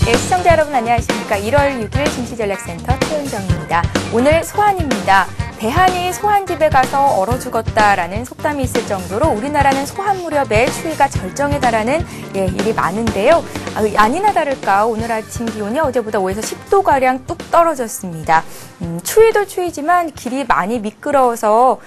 네, 시청자 여러분 안녕하십니까. 1월 6일 증시전략센터 최은정입니다. 오늘 소환입니다. 대한이 소환집에 가서 얼어 죽었다라는 속담이 있을 정도로 우리나라는 소환 무렵에 추위가 절정에 달하는 일이 많은데요. 아니나 다를까 오늘 아침 기온이 어제보다 5에서 10도가량 뚝 떨어졌습니다. 추위도 추위지만 길이 많이 미끄러워서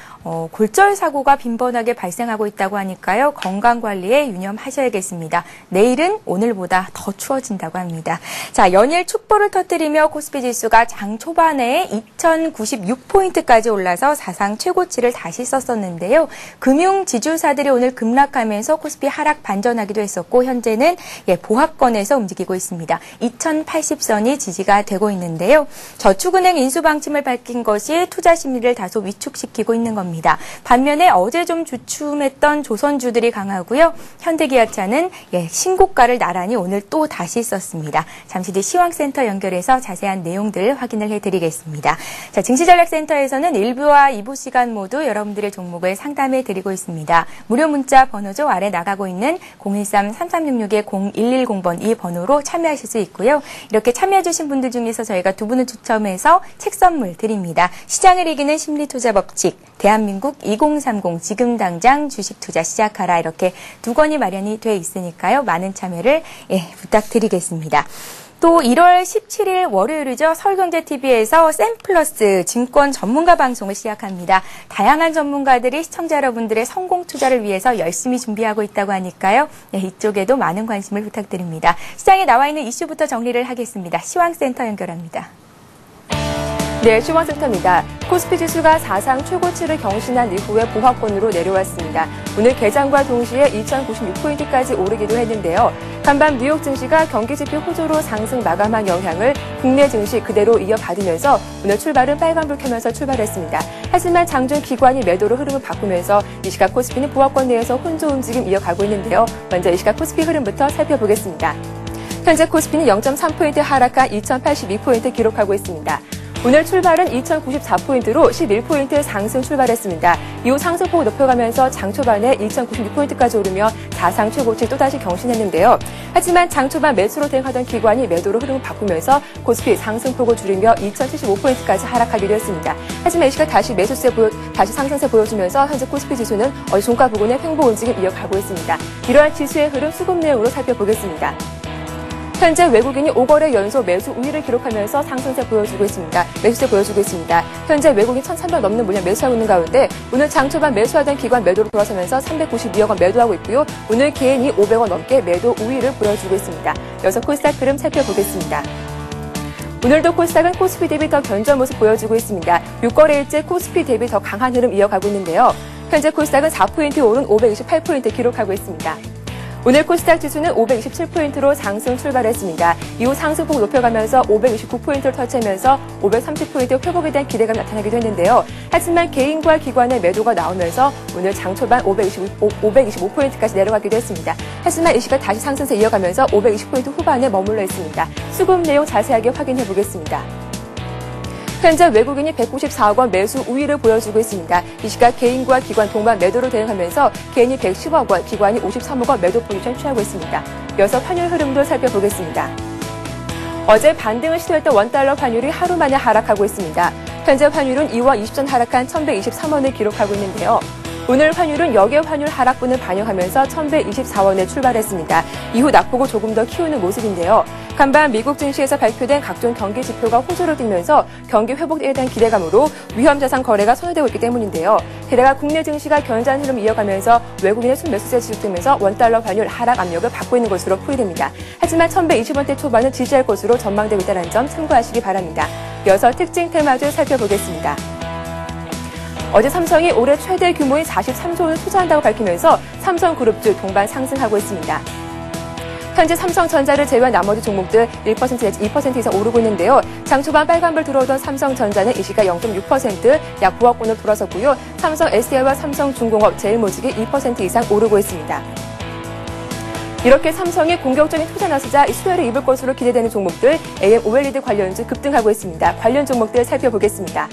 골절 사고가 빈번하게 발생하고 있다고 하니까요. 건강관리에 유념하셔야겠습니다. 내일은 오늘보다 더 추워진다고 합니다. 자, 연일 축보를 터뜨리며 코스피 지수가 장 초반에 2096포인트까지 올라서 사상 최고치를 다시 썼었는데요. 금융 지주사들이 오늘 급락하면서 코스피 하락 반전하기도 했었고 현재는 보합권에서 움직이고 있습니다. 2080선이 지지가 되고 있는데요. 저축은행 인수방침을 밝힌 것이 투자 심리를 다소 위축시키고 있는 겁니다. 반면에 어제 좀 주춤했던 조선주들이 강하고요. 현대기아차는 신고가를 나란히 오늘 또 다시 썼습니다. 잠시 뒤 시황센터 연결해서 자세한 내용들 확인을 해드리겠습니다. 자, 증시전략센터에서는 1부와 2부 시간 모두 여러분들의 종목을 상담해드리고 있습니다. 무료 문자 번호죠. 아래 나가고 있는 013-3366-0110번 이 번호로 참여하실 수 있고요. 이렇게 참여해주신 분들 중에서 저희가 두 분을 추첨해서 책 선물 드립니다. 시장을 이기는 심리투자 법칙, 대한민국 2030 지금 당장 주식 투자 시작하라 이렇게 두 권이 마련이 돼 있으니까요. 많은 참여를 부탁드리겠습니다. 또 1월 17일 월요일이죠. 서울경제TV에서 샘플러스 증권 전문가 방송을 시작합니다. 다양한 전문가들이 시청자 여러분들의 성공 투자를 위해서 열심히 준비하고 있다고 하니까요. 이쪽에도 많은 관심을 부탁드립니다. 시장에 나와 있는 이슈부터 정리를 하겠습니다. 시황센터 연결합니다. 네, 시황센터입니다. 코스피 지수가 사상 최고치를 경신한 이후에 보합권으로 내려왔습니다. 오늘 개장과 동시에 2096포인트까지 오르기도 했는데요. 간밤 뉴욕 증시가 경기지표 호조로 상승 마감한 영향을 국내 증시 그대로 이어받으면서 오늘 출발은 빨간불 켜면서 출발했습니다. 하지만 장중 기관이 매도로 흐름을 바꾸면서 이 시각 코스피는 보합권 내에서 혼조 움직임 이어가고 있는데요. 먼저 이 시각 코스피 흐름부터 살펴보겠습니다. 현재 코스피는 0.3포인트 하락한 2082포인트 기록하고 있습니다. 오늘 출발은 2094포인트로 11포인트 상승 출발했습니다. 이후 상승폭을 높여가면서 장 초반에 2096포인트까지 오르며 사상 최고치 또다시 경신했는데요. 하지만 장 초반 매수로 대응하던 기관이 매도로 흐름을 바꾸면서 코스피 상승폭을 줄이며 2075포인트까지 하락하기도 했습니다. 하지만 이 시각 다시 다시 상승세 보여주면서 현재 코스피 지수는 어제 종가 부근의 횡보 움직임 이어가고 있습니다. 이러한 지수의 흐름 수급 내용으로 살펴보겠습니다. 현재 외국인이 5거래 연속 매수 우위를 기록하면서 상승세 보여주고 있습니다. 매수세 보여주고 있습니다. 현재 외국인 1,300 넘는 물량 매수하고 있는 가운데 오늘 장 초반 매수하던 기관 매도로 돌아서면서 392억 원 매도하고 있고요. 오늘 개인이 500원 넘게 매도 우위를 보여주고 있습니다. 이어서 코스닥 흐름 살펴보겠습니다. 오늘도 코스닥은 코스피 대비 더 견조한 모습 보여주고 있습니다. 6거래일째 코스피 대비 더 강한 흐름 이어가고 있는데요. 현재 코스닥은 4포인트 오른 528포인트 기록하고 있습니다. 오늘 코스닥 지수는 527포인트로 상승 출발했습니다. 이후 상승폭 높여가면서 529포인트를 터치하면서 530포인트 회복에 대한 기대감이 나타나기도 했는데요. 하지만 개인과 기관의 매도가 나오면서 오늘 장 초반 525포인트까지 내려가기도 했습니다. 하지만 이 시각 다시 상승세 이어가면서 520포인트 후반에 머물러 있습니다. 수급 내용 자세하게 확인해 보겠습니다. 현재 외국인이 194억 원 매수 우위를 보여주고 있습니다. 이 시각 개인과 기관 동반 매도로 대응하면서 개인이 110억 원, 기관이 53억 원 매도 포지션 취하고 있습니다. 이어서 환율 흐름도 살펴보겠습니다. 어제 반등을 시도했던 원달러 환율이 하루 만에 하락하고 있습니다. 현재 환율은 2월 20전 하락한 1,123원을 기록하고 있는데요. 오늘 환율은 역의 환율 하락분을 반영하면서 1,124원에 출발했습니다. 이후 낙폭을 조금 더 키우는 모습인데요. 간밤 미국 증시에서 발표된 각종 경기 지표가 호조를 띠면서 경기 회복에 대한 기대감으로 위험자산 거래가 선호되고 있기 때문인데요. 게다가 국내 증시가 견고한 흐름을 이어가면서 외국인의 순매수세 지속되면서 원달러 환율 하락 압력을 받고 있는 것으로 풀이됩니다. 하지만 1,120원대 초반은 지지할 것으로 전망되고 있다는 점 참고하시기 바랍니다. 이어서 특징 테마주 살펴보겠습니다. 어제 삼성이 올해 최대 규모인 43조 원을 투자한다고 밝히면서 삼성그룹주 동반 상승하고 있습니다. 현재 삼성전자를 제외한 나머지 종목들 1% 내지 2% 이상 오르고 있는데요. 장 초반 빨간불 들어오던 삼성전자는 이 시각 0.6% 약 보합권을 돌아섰고요. 삼성 SDI와 삼성중공업, 제일모직이 2% 이상 오르고 있습니다. 이렇게 삼성이 공격적인 투자 나서자 수혜를 입을 것으로 기대되는 종목들 AM OLED 관련주 급등하고 있습니다. 관련 종목들 살펴보겠습니다.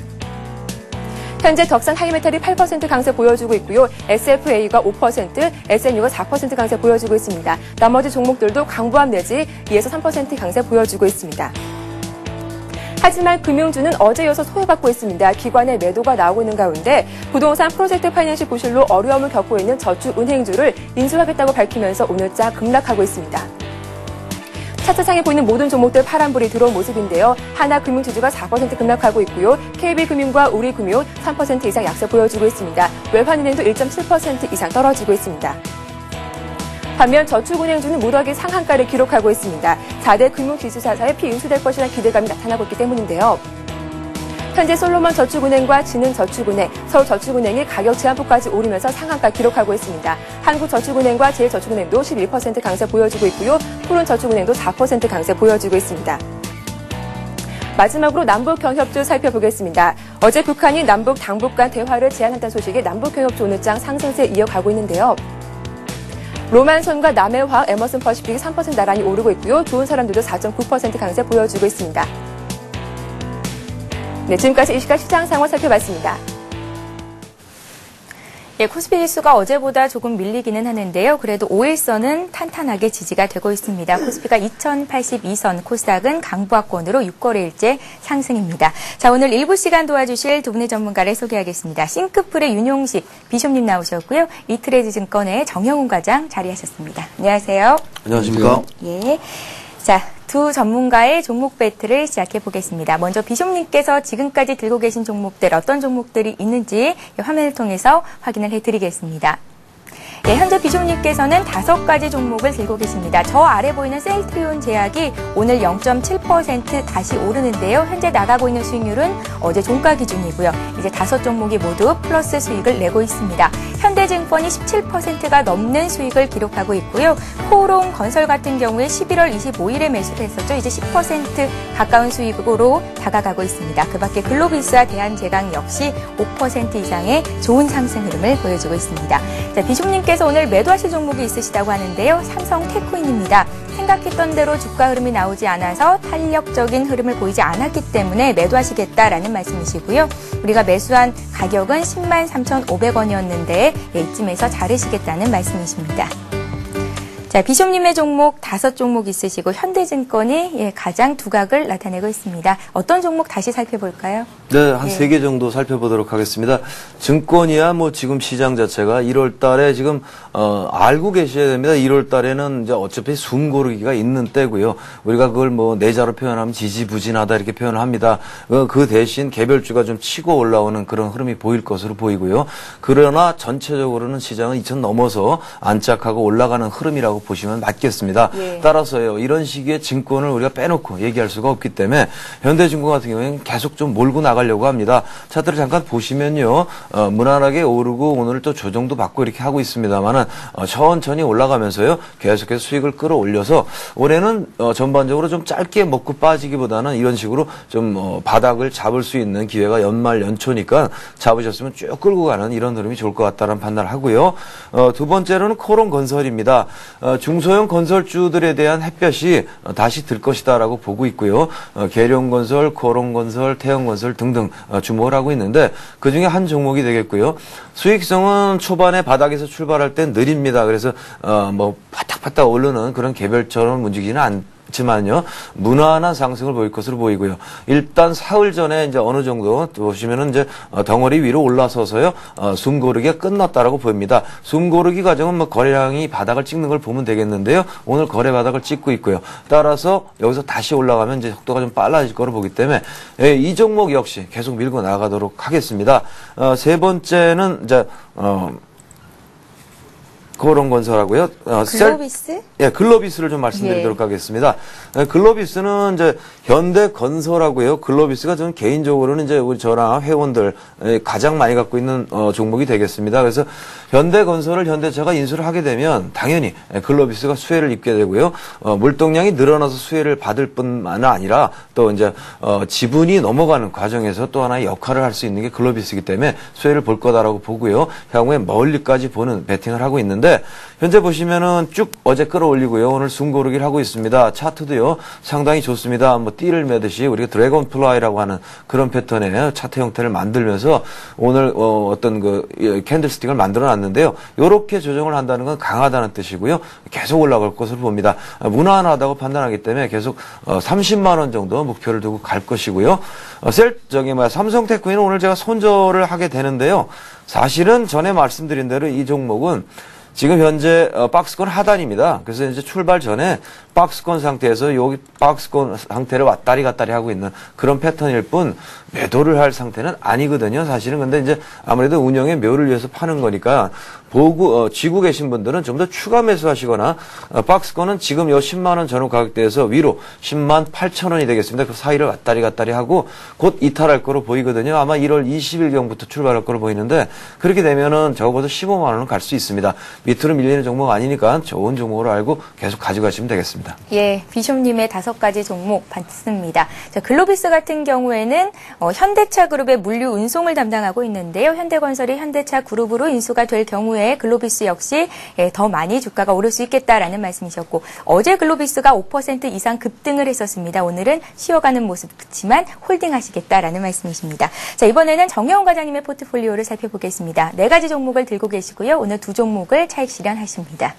현재 덕산 하이메탈이 8% 강세 보여주고 있고요. SFA가 5%, SNU가 4% 강세 보여주고 있습니다. 나머지 종목들도 강보합 내지 2에서 3% 강세 보여주고 있습니다. 하지만 금융주는 어제 이어서 소외받고 있습니다. 기관의 매도가 나오고 있는 가운데 부동산 프로젝트 파이낸셜 부실로 어려움을 겪고 있는 저축은행주를 인수하겠다고 밝히면서 오늘자 급락하고 있습니다. 차트상에 보이는 모든 종목들 파란불이 들어온 모습인데요. 하나금융지주가 4% 급락하고 있고요. KB금융과 우리금융 3% 이상 약세 보여주고 있습니다. 외환은행도 1.7% 이상 떨어지고 있습니다. 반면 저축은행주는 무더기 상한가를 기록하고 있습니다. 4대 금융지주사사에 피인수될 것이라는 기대감이 나타나고 있기 때문인데요. 현재 솔로몬 저축은행과 진흥저축은행, 서울저축은행이 가격 제한폭까지 오르면서 상한가 기록하고 있습니다. 한국저축은행과 제일저축은행도 11% 강세 보여주고 있고요. 푸른저축은행도 4% 강세 보여주고 있습니다. 마지막으로 남북경협주 살펴보겠습니다. 어제 북한이 남북 당국 간 대화를 제안한다는 소식에 남북경협주 오늘장 상승세 이어가고 있는데요. 로만손과 남해화학, 에머슨 퍼시픽이 3% 나란히 오르고 있고요. 좋은 사람들도 4.9% 강세 보여주고 있습니다. 네, 지금까지 이 시각 시장 상황 살펴봤습니다. 예, 코스피 지수가 어제보다 조금 밀리기는 하는데요. 그래도 5일선은 탄탄하게 지지가 되고 있습니다. 코스피가 2082선, 코스닥은 강보합권으로 6거래일째 상승입니다. 자, 오늘 일부 시간 도와주실 두 분의 전문가를 소개하겠습니다. 싱크풀의 윤용식 비숍님 나오셨고요. 이트레이드증권의 정영훈 과장 자리하셨습니다. 안녕하세요. 안녕하십니까. 예. 자, 두 전문가의 종목 배틀을 시작해 보겠습니다. 먼저 비숍님께서 지금까지 들고 계신 종목들 어떤 종목들이 있는지 화면을 통해서 확인을 해드리겠습니다. 네, 현재 비숍님께서는 5가지 종목을 들고 계십니다. 저 아래 보이는 셀트리온 제약이 오늘 0.7% 다시 오르는데요. 현재 나가고 있는 수익률은 어제 종가 기준이고요. 이제 5종목이 모두 플러스 수익을 내고 있습니다. 현대증권이 17%가 넘는 수익을 기록하고 있고요. 코오롱건설 같은 경우에 11월 25일에 매수를 했었죠. 이제 10% 가까운 수익으로 다가가고 있습니다. 그 밖에 글로비스와 대한제강 역시 5% 이상의 좋은 상승 흐름을 보여주고 있습니다. 자, 비숍님께서 오늘 매도하실 종목이 있으시다고 하는데요. 삼성테크인입니다. 생각했던 대로 주가 흐름이 나오지 않아서 탄력적인 흐름을 보이지 않았기 때문에 매도하시겠다라는 말씀이시고요. 우리가 매수한 가격은 103,500원이었는데 이쯤에서 자르시겠다는 말씀이십니다. 자, 비숍님의 종목 5종목 있으시고 현대증권이 가장 두각을 나타내고 있습니다. 어떤 종목 다시 살펴볼까요? 네, 한 3개 정도 살펴보도록 하겠습니다. 증권이야 뭐 지금 시장 자체가 1월 달에 지금 알고 계셔야 됩니다. 1월 달에는 이제 어차피 숨 고르기가 있는 때고요. 우리가 그걸 뭐 내자로 표현하면 지지부진하다 이렇게 표현을 합니다. 그 대신 개별주가 좀 치고 올라오는 그런 흐름이 보일 것으로 보이고요. 그러나 전체적으로는 시장은 2천 넘어서 안착하고 올라가는 흐름이라고 보시면 맞겠습니다. 예. 따라서요, 이런 시기에 증권을 우리가 빼놓고 얘기할 수가 없기 때문에 현대증권 같은 경우에는 계속 좀 몰고 나가려고 합니다. 차트를 잠깐 보시면요, 무난하게 오르고 오늘 또 조정도 받고 이렇게 하고 있습니다만은 천천히 올라가면서요, 계속해서 수익을 끌어올려서 올해는 전반적으로 좀 짧게 먹고 빠지기보다는 이런 식으로 좀 바닥을 잡을 수 있는 기회가 연말 연초니까 잡으셨으면 쭉 끌고 가는 이런 흐름이 좋을 것 같다는 판단을 하고요. 두 번째로는 코롱건설입니다. 중소형 건설주들에 대한 햇볕이 다시 들 것이다라고 보고 있고요. 계룡건설, 코롱건설, 태영건설 등등 주목을 하고 있는데 그중에 한 종목이 되겠고요. 수익성은 초반에 바닥에서 출발할 땐 느립니다. 그래서 뭐 파닥파닥 오르는 그런 개별처럼 움직이지는 않지만요, 무난한 상승을 보일 것으로 보이고요. 일단 사흘 전에 이제 어느 정도 보시면은 이제 덩어리 위로 올라서서요, 숨 고르기가 끝났다라고 보입니다. 숨 고르기 과정은 뭐 거래량이 바닥을 찍는 걸 보면 되겠는데요. 오늘 거래 바닥을 찍고 있고요. 따라서 여기서 다시 올라가면 이제 속도가 좀 빨라질 거로 보기 때문에 이 종목 역시 계속 밀고 나가도록 하겠습니다. 세 번째는 이제 코오롱건설하고요. 글로비스? 예, 글로비스를 좀 말씀드리도록 하겠습니다. 글로비스는 이제 현대건설하고요. 글로비스가 저는 개인적으로는 이제 우리 저랑 회원들 가장 많이 갖고 있는 종목이 되겠습니다. 그래서 현대건설을 현대차가 인수를 하게 되면 당연히 글로비스가 수혜를 입게 되고요. 물동량이 늘어나서 수혜를 받을 뿐만 아니라 또 이제 지분이 넘어가는 과정에서 또 하나의 역할을 할 수 있는 게 글로비스이기 때문에 수혜를 볼 거다라고 보고요. 향후에 멀리까지 보는 베팅을 하고 있는데 있는데 현재 보시면은 쭉 어제 끌어올리고요. 오늘 숨고르기를 하고 있습니다. 차트도요. 상당히 좋습니다. 뭐 띠를 매듯이 우리가 드래곤 플라이라고 하는 그런 패턴의 차트 형태를 만들면서 오늘 어떤 그 캔들스틱을 만들어 놨는데요. 이렇게 조정을 한다는 건 강하다는 뜻이고요. 계속 올라갈 것으로 봅니다. 무난하다고 판단하기 때문에 계속 30만 원 정도 목표를 두고 갈 것이고요. 삼성테크는 오늘 제가 손절을 하게 되는데요. 사실은 전에 말씀드린 대로 이 종목은 지금 현재 박스권 하단입니다. 그래서 이제 출발 전에 박스권 상태에서 여기 박스권 상태를 왔다리 갔다리 하고 있는 그런 패턴일 뿐 매도를 할 상태는 아니거든요. 사실은 근데 이제 아무래도 운영의 묘를 위해서 파는 거니까 쥐고 계신 분들은 좀 더 추가 매수하시거나 박스권은 지금 요 10만 원 전후 가격대에서 위로 10만 8천 원이 되겠습니다. 그 사이를 왔다리 갔다리 하고 곧 이탈할 거로 보이거든요. 아마 1월 20일경부터 출발할 거로 보이는데 그렇게 되면은 적어도 15만 원은 갈 수 있습니다. 밑으로 밀리는 종목 아니니까 좋은 종목으로 알고 계속 가져가시면 되겠습니다. 예, 비숍님의 5가지 종목 받습니다. 자, 글로비스 같은 경우에는 현대차 그룹의 물류 운송을 담당하고 있는데요. 현대건설이 현대차 그룹으로 인수가 될 경우에 글로비스 역시 더 많이 주가가 오를 수 있겠다라는 말씀이셨고 어제 글로비스가 5% 이상 급등을 했었습니다. 오늘은 쉬어가는 모습 그렇지만 홀딩하시겠다라는 말씀이십니다. 자, 이번에는 정혜원 과장님의 포트폴리오를 살펴보겠습니다. 4가지 종목을 들고 계시고요. 오늘 2종목을 차익 실현하십니다.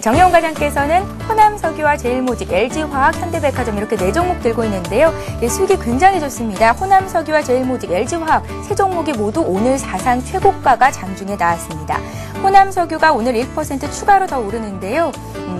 정혜원 과장께서는 호남석유와 제일모직, LG화학, 현대백화점 이렇게 4종목 들고 있는데요. 수익이 굉장히 좋습니다. 호남석유와 제일모직, LG화학 세 종목이 모두 오늘 사상 최고가가 장중에 나왔습니다. 호남석유가 오늘 1% 추가로 더 오르는데요.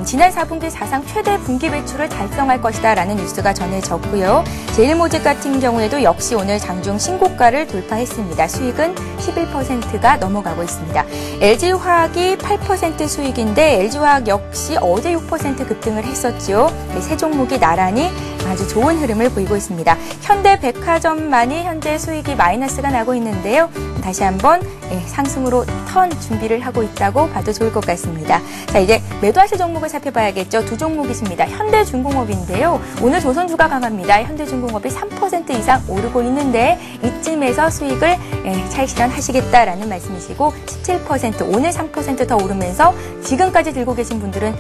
지난 4분기 사상 최대 분기 매출을 달성할 것이다 라는 뉴스가 전해졌고요. 제일모직 같은 경우에도 역시 오늘 장중 신고가를 돌파했습니다. 수익은 11%가 넘어가고 있습니다. LG화학이 8% 수익인데 LG화학 역시 어제 6% 급등을 했었죠. 세 종목이 나란히 아주 좋은 흐름을 보이고 있습니다. 현대백화점만이 현재 수익이 마이너스가 나고 있는데요. 다시 한번 상승으로 턴 준비를 하고 있다고 봐도 좋을 것 같습니다. 자, 이제 매도하실 종목을 살펴봐야겠죠. 2종목 있습니다. 현대중공업인데요. 오늘 조선주가 강합니다. 현대중공업이 3% 이상 오르고 있는데 이쯤에서 수익을 차익 실현하시겠다라는 말씀이시고 17% 오늘 3% 더 오르면서 지금까지 들고 계신 분들은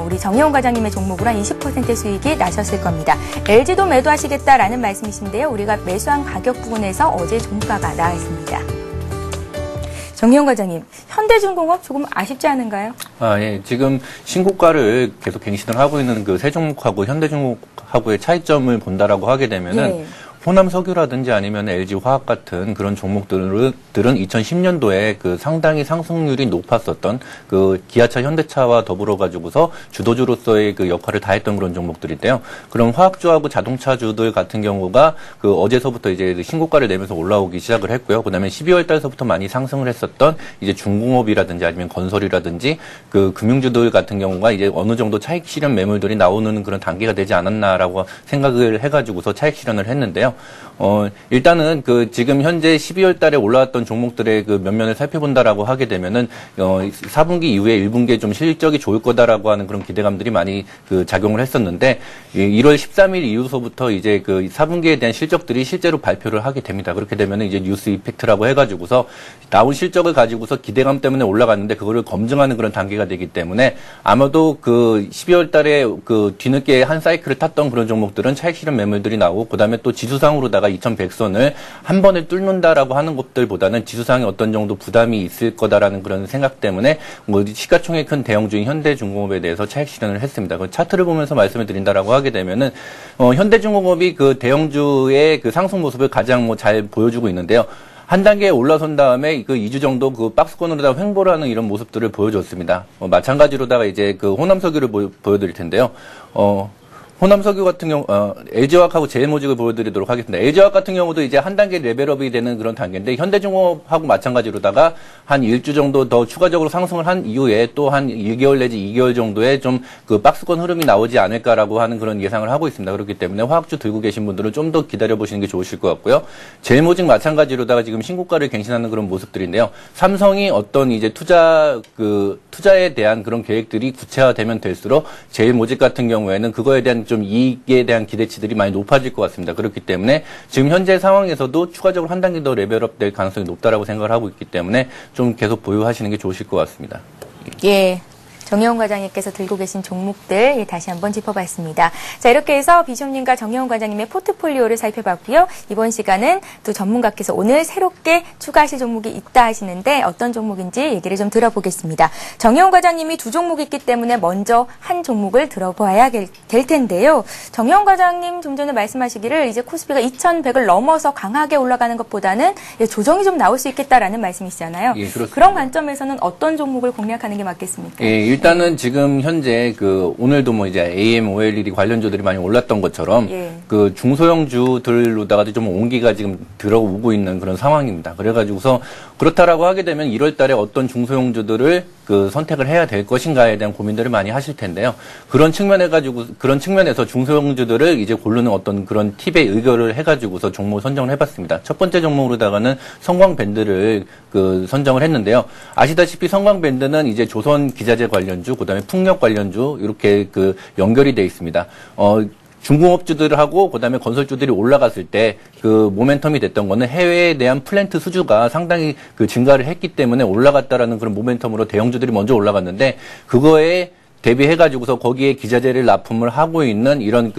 우리 정혜원 과장님의 종목으로 한 20% 수익이 나셨을 겁니다. LG도 매도하시겠다라는 말씀이신데요. 우리가 매수한 가격 부분에서 어제 종가가 나왔습니다. 정혜원 과장님, 현대중공업 조금 아쉽지 않은가요? 예. 지금 신고가를 계속 갱신을 하고 있는 그 세 종목하고 현대중공업하고의 차이점을 본다라고 하게 되면은 예. 호남석유라든지 아니면 LG화학 같은 그런 종목들은 2010년도에 그 상당히 상승률이 높았었던 그 기아차, 현대차와 더불어 가지고서 주도주로서의 그 역할을 다했던 그런 종목들인데요. 그럼 화학주하고 자동차주들 같은 경우가 그 어제서부터 이제 신고가를 내면서 올라오기 시작을 했고요. 그다음에 12월 달서부터 많이 상승을 했었던 이제 중공업이라든지 아니면 건설이라든지 그 금융주들 같은 경우가 이제 어느 정도 차익 실현 매물들이 나오는 그런 단계가 되지 않았나라고 생각을 해가지고서 차익 실현을 했는데요. 일단은 그 지금 현재 12월 달에 올라왔던 종목들의 그 면면을 살펴본다라고 하게 되면은 4분기 이후에 1분기에 좀 실적이 좋을 거다라고 하는 그런 기대감들이 많이 그 작용을 했었는데 1월 13일 이후서부터 이제 그 4분기에 대한 실적들이 실제로 발표를 하게 됩니다. 그렇게 되면은 이제 뉴스 이펙트라고 해가지고서 나온 실적을 가지고서 기대감 때문에 올라갔는데 그거를 검증하는 그런 단계가 되기 때문에 아마도 그 12월 달에 그 뒤늦게 한 사이클을 탔던 그런 종목들은 차익 실현 매물들이 나오고 그다음에 또 지수상으로다가 2100선을 한 번에 뚫는다라고 하는 것들보다는 지수상에 어떤 정도 부담이 있을 거다라는 그런 생각 때문에 뭐 시가총액 큰 대형주인 현대중공업에 대해서 차익 실현을 했습니다. 그 차트를 보면서 말씀을 드린다라고 하게 되면은 현대중공업이 그 대형주의 그 상승 모습을 가장 뭐 잘 보여주고 있는데요. 한 단계 올라선 다음에 그 2주 정도 그 박스권으로다가 횡보를 하는 이런 모습들을 보여줬습니다. 마찬가지로다가 이제 그 호남석유를 보여드릴 텐데요. 호남석유 같은 경우, LG화학하고 제일모직을 보여드리도록 하겠습니다. LG화학 같은 경우도 이제 한 단계 레벨업이 되는 그런 단계인데, 현대중공업하고 마찬가지로다가 한 1주 정도 더 추가적으로 상승을 한 이후에 또 한 1개월 내지 2개월 정도의 좀 그 박스권 흐름이 나오지 않을까라고 하는 그런 예상을 하고 있습니다. 그렇기 때문에 화학주 들고 계신 분들은 좀 더 기다려보시는 게 좋으실 것 같고요. 제일모직 마찬가지로다가 지금 신고가를 갱신하는 그런 모습들인데요. 삼성이 어떤 이제 투자에 대한 그런 계획들이 구체화되면 될수록 제일모직 같은 경우에는 그거에 대한 좀 이익에 대한 기대치들이 많이 높아질 것 같습니다. 그렇기 때문에 지금 현재 상황에서도 추가적으로 한 단계 더 레벨업 될 가능성이 높다라고 생각을 하고 있기 때문에 좀 계속 보유하시는 게 좋으실 것 같습니다. 예. 정혜원 과장님께서 들고 계신 종목들 다시 한번 짚어봤습니다. 자, 이렇게 해서 비숍님과 정혜원 과장님의 포트폴리오를 살펴봤고요. 이번 시간은 또 전문가께서 오늘 새롭게 추가하실 종목이 있다 하시는데 어떤 종목인지 얘기를 좀 들어보겠습니다. 정혜원 과장님이 두 종목이 있기 때문에 먼저 한 종목을 들어봐야 될 텐데요. 정혜원 과장님 좀 전에 말씀하시기를 이제 코스피가 2100을 넘어서 강하게 올라가는 것보다는 조정이 좀 나올 수 있겠다라는 말씀이시잖아요. 예, 그렇습니다. 그런 관점에서는 어떤 종목을 공략하는 게 맞겠습니까? 예, 일단은 지금 현재 오늘도 뭐 이제 AM, OLED 관련주들이 많이 올랐던 것처럼 그 중소형주들로다가도 좀 온기가 지금 들어오고 있는 그런 상황입니다. 그래가지고서 그렇다라고 하게 되면 1월 달에 어떤 중소형주들을 선택을 해야 될 것인가에 대한 고민들을 많이 하실 텐데요. 그런 측면에서 중소형주들을 이제 고르는 어떤 그런 팁에 의거를 해가지고서 종목을 선정을 해봤습니다. 첫 번째 종목으로다가는 성광밴드를 선정을 했는데요. 아시다시피 성광밴드는 이제 조선 기자재 관련주, 그다음에 풍력 관련주 이렇게 연결이 돼 있습니다. 중공업주들하고 그다음에 건설주들이 올라갔을 때 모멘텀이 됐던 거는 해외에 대한 플랜트 수주가 상당히 증가를 했기 때문에 올라갔다라는 그런 모멘텀으로 대형주들이 먼저 올라갔는데 그거에 대비해가지고서 거기에 기자재를 납품을 하고 있는 이런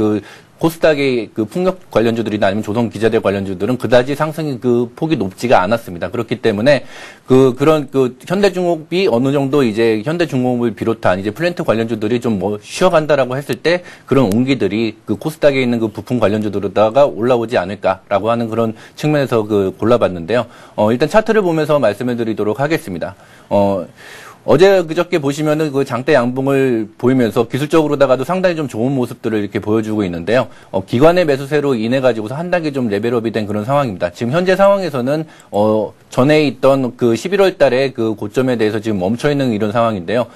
코스닥의 풍력 관련주들이나 아니면 조선 기자재 관련주들은 그다지 상승이 폭이 높지가 않았습니다. 그렇기 때문에 그런 현대중공업이 어느 정도 이제 현대중공업을 비롯한 이제 플랜트 관련주들이 좀 쉬어간다라고 했을 때 그런 온기들이 코스닥에 있는 부품 관련주들로다가 올라오지 않을까라고 하는 그런 측면에서 골라봤는데요. 일단 차트를 보면서 말씀을 드리도록 하겠습니다. 어제 그저께 보시면은 장대 양봉을 보이면서 기술적으로다가도 상당히 좀 좋은 모습들을 이렇게 보여주고 있는데요. 기관의 매수세로 인해 가지고서 한 단계 좀 레벨업이 된 그런 상황입니다. 지금 현재 상황에서는 전에 있던 11월 달에 고점에 대해서 지금 멈춰 있는 이런 상황인데요.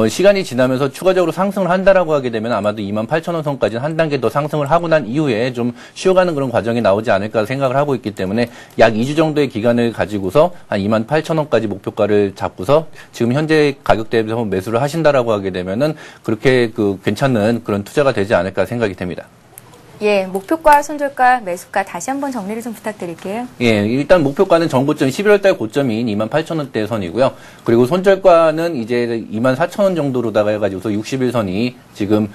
시간이 지나면서 추가적으로 상승을 한다라고 하게 되면 아마도 28,000원 선까지는 한 단계 더 상승을 하고 난 이후에 좀 쉬어가는 그런 과정이 나오지 않을까 생각을 하고 있기 때문에 약 2주 정도의 기간을 가지고서 한 28,000원까지 목표가를 잡고서 지금 현재 가격대에서 매수를 하신다라고 하게 되면은 그렇게 괜찮은 그런 투자가 되지 않을까 생각이 됩니다. 예, 목표가, 손절가, 매수가 다시 한번 정리를 좀 부탁드릴게요. 예, 일단 목표가는 전 고점 11월달 고점인 28,000원대 선이고요. 그리고 손절가는 이제 24,000원 정도로다가 해가지고서 60일선이 지금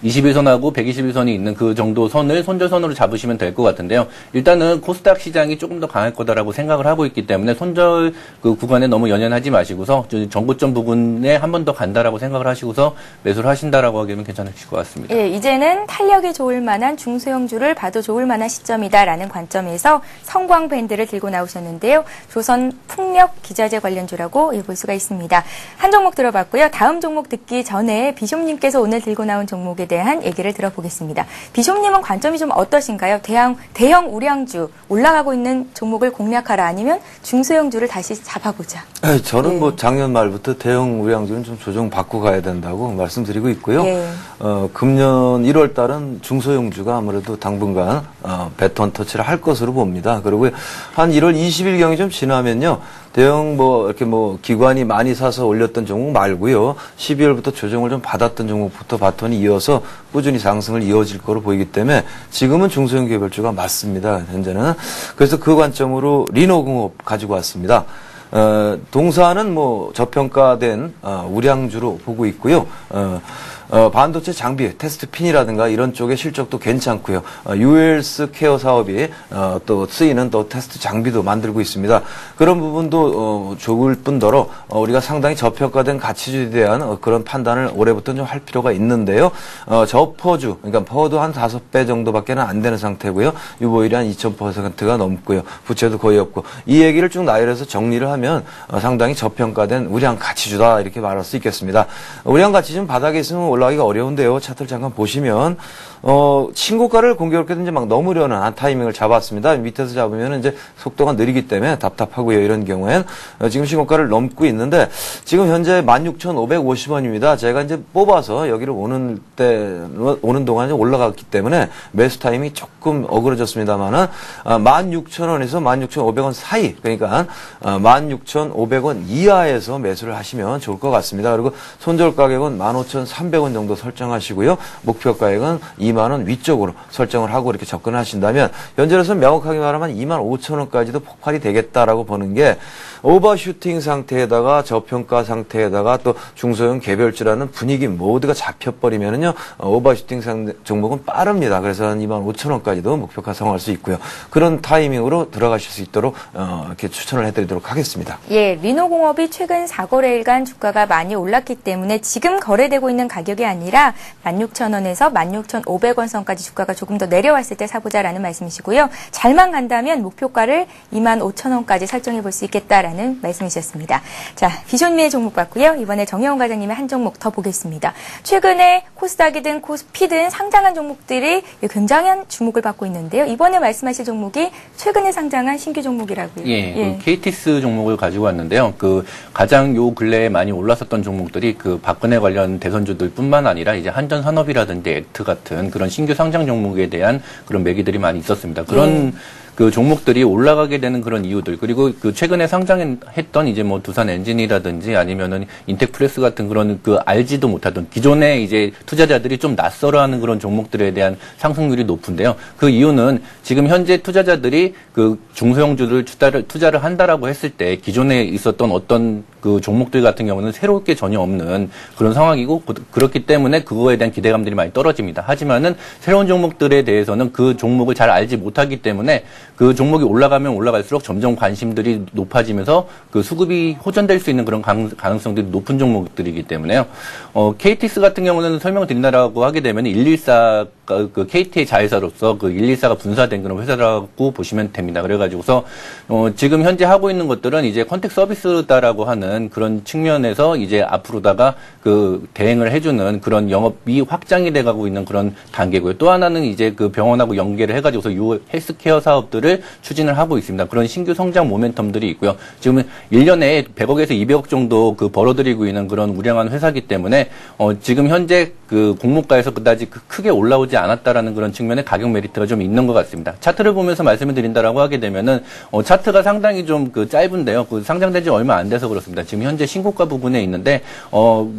21선하고 121선이 있는 그 정도 선을 손절선으로 잡으시면 될 것 같은데요. 일단은 코스닥 시장이 조금 더 강할 거다라고 생각을 하고 있기 때문에 손절 구간에 너무 연연하지 마시고서 전고점 부근에 한 번 더 간다라고 생각을 하시고서 매수를 하신다라고 하기에는 괜찮으실 것 같습니다. 예, 이제는 탄력이 좋을 만한 중소형주를 봐도 좋을 만한 시점이다라는 관점에서 성광밴드를 들고 나오셨는데요. 조선 풍력 기자재 관련주라고 볼 수가 있습니다. 한 종목 들어봤고요. 다음 종목 듣기 전에 비숍님께서 오늘 들고 나온 종목에 대한 얘기를 들어보겠습니다. 비숍님은 관점이 좀 어떠신가요? 대형 우량주 올라가고 있는 종목을 공략하라 아니면 중소형주를 다시 잡아보자. 저는 작년 말부터 대형 우량주는 좀 조정 받고 가야 된다고 말씀드리고 있고요. 금년 1월 달은 중소형주가 아무래도 당분간 배턴 터치를 할 것으로 봅니다. 그리고 한 1월 20일경이 좀 지나면요. 대형 이렇게 기관이 많이 사서 올렸던 종목 말고요. 12월부터 조정을 좀 받았던 종목부터 바톤이 이어서 꾸준히 상승을 이어질 거로 보이기 때문에 지금은 중소형 개별주가 맞습니다. 현재는. 그래서 그 관점으로 리노공업 가지고 왔습니다. 동사는 저평가된 우량주로 보고 있고요. 반도체 장비, 테스트 핀이라든가 이런 쪽의 실적도 괜찮고요. ULS 케어 사업이 또 쓰이는 또 테스트 장비도 만들고 있습니다. 그런 부분도 좋을 뿐더러 우리가 상당히 저평가된 가치주에 대한 그런 판단을 올해부터 좀 할 필요가 있는데요. 저퍼주, 그러니까 퍼도 한 5배 정도밖에 안 되는 상태고요. 유보율이 한 2000%가 넘고요. 부채도 거의 없고 이 얘기를 쭉 나열해서 정리를 하면 상당히 저평가된 우량 가치주다 이렇게 말할 수 있겠습니다. 우량 가치주는 바닥에 있으면 올라가기가 어려운데요. 차트를 잠깐 보시면 신고가를 공교롭게도 이제 막 넘으려는 한 타이밍을 잡았습니다. 밑에서 잡으면 이제 속도가 느리기 때문에 답답하고요. 이런 경우엔 지금 신고가를 넘고 있는데 지금 현재 16,550원입니다. 제가 이제 뽑아서 여기를 오는 동안 올라갔기 때문에 매수 타임이 조금 어그러졌습니다만은 16,000원에서 16,500원 사이, 그러니까 16,500원 이하에서 매수를 하시면 좋을 것 같습니다. 그리고 손절 가격은 15,300원 3,500원 정도 설정하시고요. 목표가액은 2만 원 위쪽으로 설정을 하고 이렇게 접근하신다면 현재로서 명확하게 말하면 2만 5천 원까지도 폭발이 되겠다라고 보는 게 오버슈팅 상태에다가 저평가 상태에다가 또 중소형 개별주라는 분위기 모두가 잡혀버리면은요, 오버슈팅 종목은 빠릅니다. 그래서 한 2만 5천 원까지도 목표가 성공할 수 있고요. 그런 타이밍으로 들어가실 수 있도록 이렇게 추천을 해드리도록 하겠습니다. 예, 리노공업이 최근 4거래일간 주가가 많이 올랐기 때문에 지금 거래되고 있는 가격이 아니라 16,000원에서 16,500원 선까지 주가가 조금 더 내려왔을 때 사보자라는 말씀이시고요. 잘만 간다면 목표가를 25,000원까지 설정해 볼 수 있겠다라는 말씀이셨습니다. 자, 비쇼님의 종목 봤고요. 이번에 정혜원 과장님의 한 종목 더 보겠습니다. 최근에 코스닥이든 코스피든 상장한 종목들이 굉장한 주목을 받고 있는데요. 이번에 말씀하실 종목이 최근에 상장한 신규 종목이라고요. 예. 그 KTS 종목을 가지고 왔는데요. 그 가장 요 근래에 많이 올랐었던 종목들이 그 박근혜 관련 대선주들뿐만 아니라 이제 한전산업이라든지 액트 같은 그런 신규 상장 종목에 대한 그런 매기들이 많이 있었습니다. 그런 그 종목들이 올라가게 되는 그런 이유들, 그리고 그 최근에 상장했던 이제 뭐 두산 엔진이라든지 아니면은 인텍프레스 같은 그런 그 알지도 못하던 기존의 이제 투자자들이 좀 낯설어하는 그런 종목들에 대한 상승률이 높은데요. 그 이유는 지금 현재 투자자들이 그 중소형주를 투자를 한다라고 했을 때 기존에 있었던 어떤 그 종목들 같은 경우는 새로울 게 전혀 없는 그런 상황이고, 그렇기 때문에 그거에 대한 기대감들이 많이 떨어집니다. 하지만은 새로운 종목들에 대해서는 그 종목을 잘 알지 못하기 때문에 그 종목이 올라가면 올라갈수록 점점 관심들이 높아지면서 그 수급이 호전될 수 있는 그런 가능성들이 높은 종목들이기 때문에요. KTX 같은 경우는 설명드린다라고 하게 되면 114 그 KT의 자회사로서 그 114가 분사된 그런 회사라고 보시면 됩니다. 그래가지고서 지금 현재 하고 있는 것들은 이제 컨택 서비스다라고 하는 그런 측면에서 이제 앞으로다가 그 대행을 해주는 그런 영업이 확장이 돼가고 있는 그런 단계고요. 또 하나는 이제 그 병원하고 연계를 해가지고서 요 헬스케어 사업들을 추진을 하고 있습니다. 그런 신규 성장 모멘텀들이 있고요. 지금 1년에 100억에서 200억 정도 그 벌어들이고 있는 그런 우량한 회사이기 때문에 지금 현재 그 공모가에서 그다지 크게 올라오지 않았다라는 그런 측면의 가격 메리트가 좀 있는 것 같습니다. 차트를 보면서 말씀을 드린다라고 하게 되면은 차트가 상당히 좀 그 짧은데요. 그 상장된 지 얼마 안 돼서 그렇습니다. 지금 현재 신고가 부분에 있는데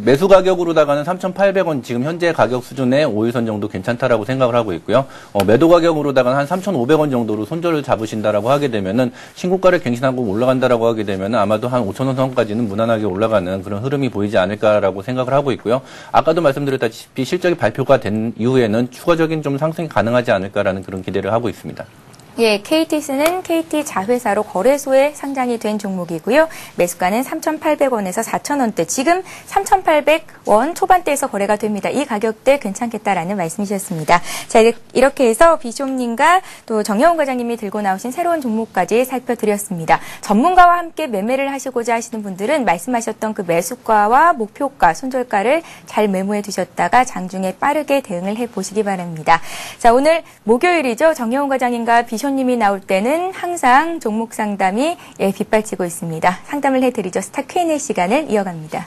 매수 가격으로다가는 3,800원 지금 현재 가격 수준의 5일선 정도 괜찮다라고 생각을 하고 있고요. 매도 가격으로다가는 한 3,500원 정도로 손절을 잡으신다라고 하게 되면은 신고가를 갱신하고 올라간다라고 하게 되면은 아마도 한 5,000원 선까지는 무난하게 올라가는 그런 흐름이 보이지 않을까라고 생각을 하고 있고요. 아까도 말씀드렸다시피 실적이 발표가 된 이후에는 추가적인 좀 상승이 가능하지 않을까라는 그런 기대를 하고 있습니다. 예, KTS는 KT 자회사로 거래소에 상장이 된 종목이고요. 매수가는 3,800원에서 4,000원대, 지금 3,800원 초반대에서 거래가 됩니다. 이 가격대 괜찮겠다라는 말씀이셨습니다. 자, 이렇게 해서 비숍님과 또 정혜원 과장님이 들고 나오신 새로운 종목까지 살펴드렸습니다. 전문가와 함께 매매를 하시고자 하시는 분들은 말씀하셨던 그 매수가와 목표가, 손절가를 잘 메모해 두셨다가 장중에 빠르게 대응을 해보시기 바랍니다. 자, 오늘 목요일이죠. 정혜원 과장님과 비숍님이 나올 때는 항상 종목 상담이 빗발치고 있습니다. 상담을 해드리죠. 스타 Q&A 시간을 이어갑니다.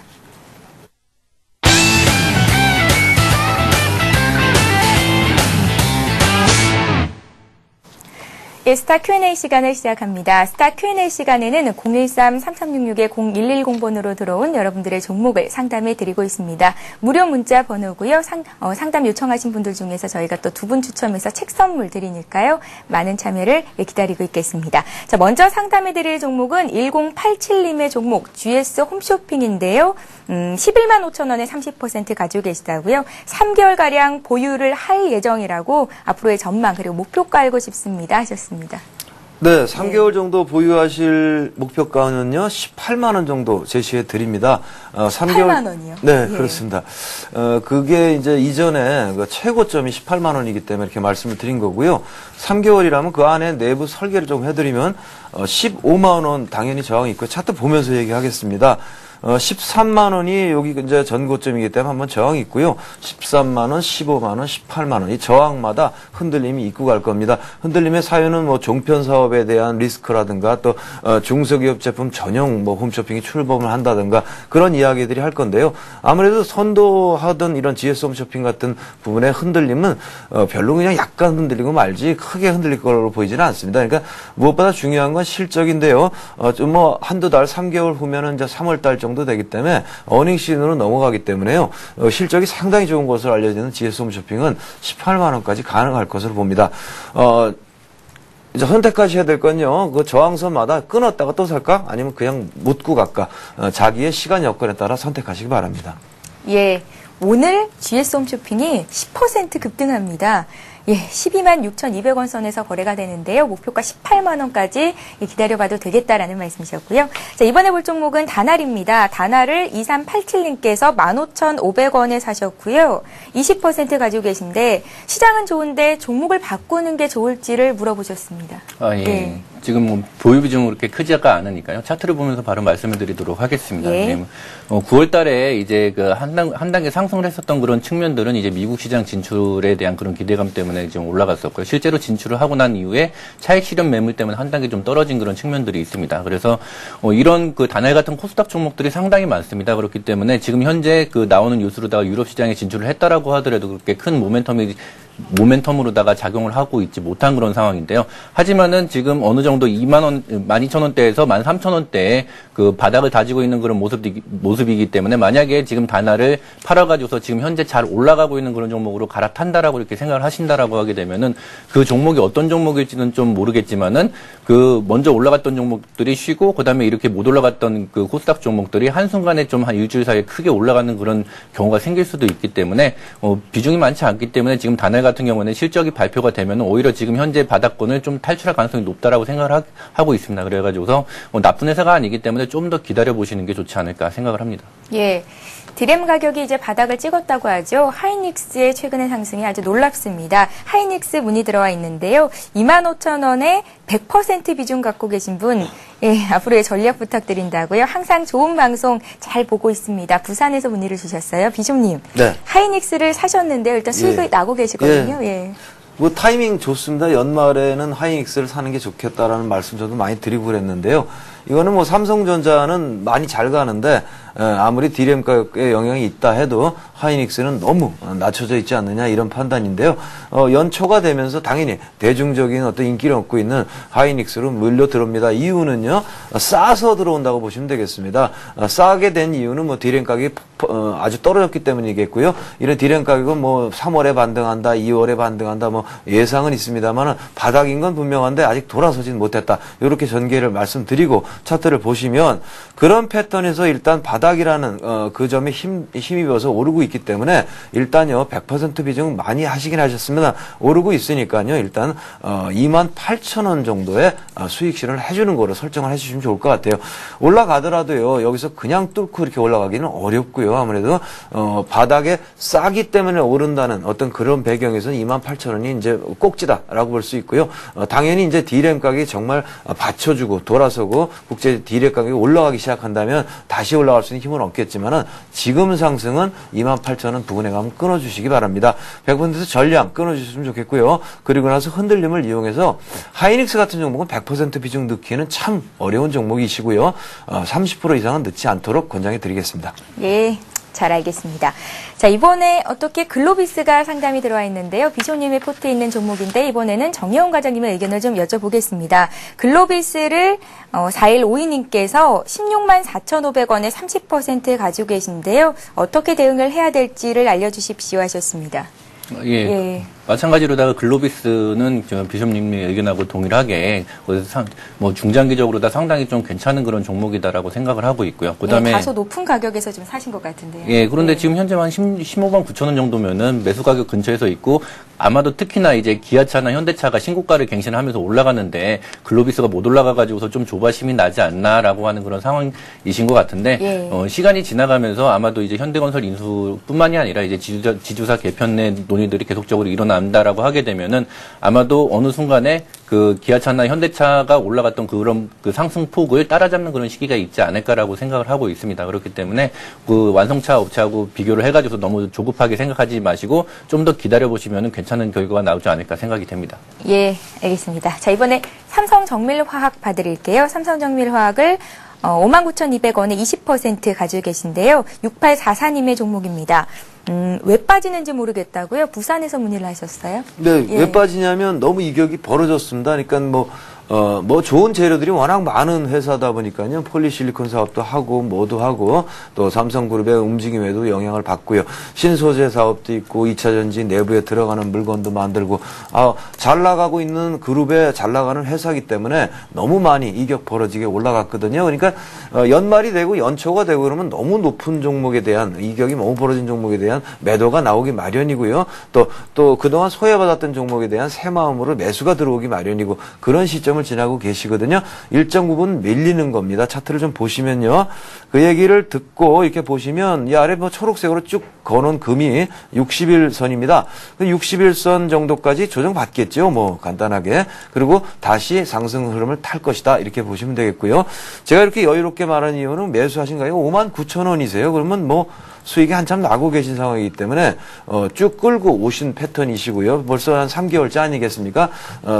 스타 Q&A 시간을 시작합니다. 스타 Q&A 시간에는 013-3366-0110번으로 들어온 여러분들의 종목을 상담해 드리고 있습니다. 무료 문자 번호고요. 상담 요청하신 분들 중에서 저희가 또 두 분 추첨해서 책 선물 드리니까요. 많은 참여를 기다리고 있겠습니다. 자, 먼저 상담해 드릴 종목은 1087님의 종목 GS 홈쇼핑인데요. 11만 5천 원에 30% 가지고 계시다고요. 3개월가량 보유를 할 예정이라고 앞으로의 전망 그리고 목표가 알고 싶습니다 하셨습니다. 네, 3개월 정도 보유하실 목표가는요, 18만 원 정도 제시해 드립니다. 18만 원이요? 네, 그렇습니다. 그게 이제 이전에 그 최고점이 18만 원이기 때문에 이렇게 말씀을 드린 거고요. 3개월이라면 그 안에 내부 설계를 좀 해드리면 15만 원 당연히 저항이 있고 차트 보면서 얘기하겠습니다. 13만 원이 여기 이제 전고점이기 때문에 한번 저항이 있고요. 13만 원, 15만 원, 18만 원. 이 저항마다 흔들림이 있고 갈 겁니다. 흔들림의 사유는 뭐 종편 사업에 대한 리스크라든가 또 중소기업 제품 전용 뭐 홈쇼핑이 출범을 한다든가 그런 이야기들이 할 건데요. 아무래도 선도하던 이런 GS 홈쇼핑 같은 부분의 흔들림은 별로 그냥 약간 흔들리고 말지 크게 흔들릴 걸로 보이지는 않습니다. 그러니까 무엇보다 중요한 건 실적인데요. 좀 뭐 한두 달, 3개월 후면은 이제 3월 달 정도 정도 되기 때문에 어닝 시즌으로 넘어가기 때문에요. 실적이 상당히 좋은 것으로 알려지는 GS 홈쇼핑은 18만 원까지 가능할 것으로 봅니다. 이제 선택하셔야 될 건요. 그 저항선마다 끊었다가 또 살까? 아니면 그냥 묻고 갈까? 자기의 시간 여건에 따라 선택하시기 바랍니다. 예. 오늘 GS 홈쇼핑이 10% 급등합니다. 예, 12만 6,200원 선에서 거래가 되는데요. 목표가 18만 원까지 기다려봐도 되겠다라는 말씀이셨고요. 자, 이번에 볼 종목은 다날입니다. 다날을 2387님께서 15,500원에 사셨고요. 20% 가지고 계신데 시장은 좋은데 종목을 바꾸는 게 좋을지를 물어보셨습니다. 예. 예. 지금 뭐 보유 비중은 그렇게 크지가 않으니까요. 차트를 보면서 바로 말씀을 드리도록 하겠습니다. 예. 9월 달에 이제 그 한 단계 상승을 했었던 그런 측면들은 이제 미국 시장 진출에 대한 그런 기대감 때문에 좀 올라갔었고요. 실제로 진출을 하고 난 이후에 차익 실현 매물 때문에 한 단계 좀 떨어진 그런 측면들이 있습니다. 그래서 이런 그 다날 같은 코스닥 종목들이 상당히 많습니다. 그렇기 때문에 지금 현재 그 나오는 뉴스로다가 유럽 시장에 진출을 했다라고 하더라도 그렇게 큰 모멘텀으로다가 작용을 하고 있지 못한 그런 상황인데요. 하지만은 지금 어느 정도 12,000원대에서 13,000원대에 그 바닥을 다지고 있는 그런 모습이기 때문에 만약에 지금 다날을 팔아가지고서 지금 현재 잘 올라가고 있는 그런 종목으로 갈아탄다라고 이렇게 생각을 하신다라고 하게 되면은 그 종목이 어떤 종목일지는 좀 모르겠지만은 그 먼저 올라갔던 종목들이 쉬고 그다음에 이렇게 못 올라갔던 그 코스닥 종목들이 한순간에 좀 한 일주일 사이에 크게 올라가는 그런 경우가 생길 수도 있기 때문에 비중이 많지 않기 때문에 지금 다날 같은 경우는 실적이 발표가 되면 오히려 지금 현재 바닥권을 좀 탈출할 가능성이 높다라고 생각을 하고 있습니다. 그래가지고서 나쁜 회사가 아니기 때문에 좀 더 기다려 보시는 게 좋지 않을까 생각을 합니다. 예. 디램 가격이 이제 바닥을 찍었다고 하죠. 하이닉스의 최근의 상승이 아주 놀랍습니다. 하이닉스 문의 들어와 있는데요. 25,000원에 100% 비중 갖고 계신 분, 예, 앞으로의 전략 부탁드린다고요. 항상 좋은 방송 잘 보고 있습니다. 부산에서 문의를 주셨어요. 비숍님. 네. 하이닉스를 사셨는데요. 일단 수익이 나고 계시거든요. 예. 뭐 타이밍 좋습니다. 연말에는 하이닉스를 사는 게 좋겠다라는 말씀 저도 많이 드리고 그랬는데요. 이거는 뭐 삼성전자는 많이 잘 가는데 아무리 디램 가격에 영향이 있다 해도 하이닉스는 너무 낮춰져 있지 않느냐 이런 판단인데요. 연초가 되면서 당연히 대중적인 어떤 인기를 얻고 있는 하이닉스로 물려 들어옵니다. 이유는요. 싸서 들어온다고 보시면 되겠습니다. 싸게 된 이유는 뭐 디램 가격이 아주 떨어졌기 때문이겠고요. 이런 디램 가격은 뭐 3월에 반등한다, 2월에 반등한다 뭐 예상은 있습니다만 바닥인 건 분명한데 아직 돌아서진 못했다. 이렇게 전개를 말씀드리고 차트를 보시면 그런 패턴에서 일단 바닥이라는 그 점에 힘입어서 오르고 있기 때문에 일단요 100% 비중 많이 하시긴 하셨습니다. 오르고 있으니까요 일단 28,000원 정도의 수익 실현을 해주는 거로 설정을 해주시면 좋을 것 같아요. 올라가더라도요 여기서 그냥 뚫고 이렇게 올라가기는 어렵고요. 아무래도 바닥에 싸기 때문에 오른다는 어떤 그런 배경에서는 28,000원이 이제 꼭지다라고 볼 수 있고요. 당연히 이제 디램 가격이 정말 받쳐주고 돌아서고 국제 디램 가격이 올라가기 시작한다면 다시 올라갈 수 있는 힘은 없겠지만은 지금 상승은 28,000원 부근에 가면 끊어주시기 바랍니다. 100% 전량 끊어주시면 좋겠고요. 그리고 나서 흔들림을 이용해서 하이닉스 같은 종목은 100% 비중 넣기에는 참 어려운 종목이시고요. 30% 이상은 넣지 않도록 권장해 드리겠습니다. 예. 잘 알겠습니다. 자, 이번에 어떻게 글로비스가 상담이 들어와 있는데요. 비쇼님의 포트에 있는 종목인데 이번에는 정혜원 과장님의 의견을 좀 여쭤보겠습니다. 글로비스를 4152님께서 16만 4,500원에 30% 가지고 계신데요. 어떻게 대응을 해야 될지를 알려주십시오 하셨습니다. 예. 마찬가지로다가 글로비스는 비숍님의 의견하고 동일하게 뭐 중장기적으로 다 상당히 좀 괜찮은 그런 종목이다라고 생각을 하고 있고요. 그다음에 다소 높은 가격에서 좀 사신 것 같은데요. 예, 그런데 지금 현재 한 15만 9천 원 정도면은 매수 가격 근처에서 있고 아마도 특히나 이제 기아차나 현대차가 신고가를 갱신하면서 올라가는데 글로비스가 못 올라가가지고서 좀 조바심이 나지 않나라고 하는 그런 상황이신 것 같은데 시간이 지나가면서 아마도 이제 현대건설 인수뿐만이 아니라 이제 지주사 개편의 논의들이 계속적으로 일어난다라고 하게 되면은 아마도 어느 순간에 그 기아차나 현대차가 올라갔던 그런 그 상승폭을 따라잡는 그런 시기가 있지 않을까라고 생각을 하고 있습니다. 그렇기 때문에 그 완성차 업체하고 비교를 해가지고 너무 조급하게 생각하지 마시고 좀 더 기다려보시면 괜찮은 결과가 나오지 않을까 생각이 됩니다. 예, 알겠습니다. 자, 이번에 삼성정밀화학 봐드릴게요. 삼성정밀화학을 59,200원에 20% 가지고 계신데요. 6844님의 종목입니다. 왜 빠지는지 모르겠다고요? 부산에서 문의를 하셨어요? 네, 예. 왜 빠지냐면 너무 이격이 벌어졌습니다. 그러니까 뭐 뭐 좋은 재료들이 워낙 많은 회사다 보니까요. 폴리실리콘 사업도 하고 뭐도 하고 또 삼성그룹의 움직임에도 영향을 받고요. 신소재 사업도 있고 2차 전지 내부에 들어가는 물건도 만들고 잘 나가고 있는 그룹에 잘 나가는 회사이기 때문에 너무 많이 이격 벌어지게 올라갔거든요. 그러니까 연말이 되고 연초가 되고 그러면 너무 높은 종목에 대한 이격이 너무 벌어진 종목에 대한 매도가 나오기 마련이고요. 또 그동안 소외받았던 종목에 대한 새 마음으로 매수가 들어오기 마련이고 그런 시점을 지나고 계시거든요. 일정 부분 밀리는 겁니다. 차트를 좀 보시면요. 그 얘기를 듣고 이렇게 보시면 이 아래 뭐 초록색으로 쭉 거놓은 금이 60일선입니다. 그 60일선 정도까지 조정받겠죠. 뭐 간단하게. 그리고 다시 상승 흐름을 탈 것이다. 이렇게 보시면 되겠고요. 제가 이렇게 여유롭게 말한 이유는 매수하신 가격이 59,000원이세요. 그러면 뭐 수익이 한참 나고 계신 상황이기 때문에 쭉 끌고 오신 패턴이시고요. 벌써 한 3개월째 아니겠습니까?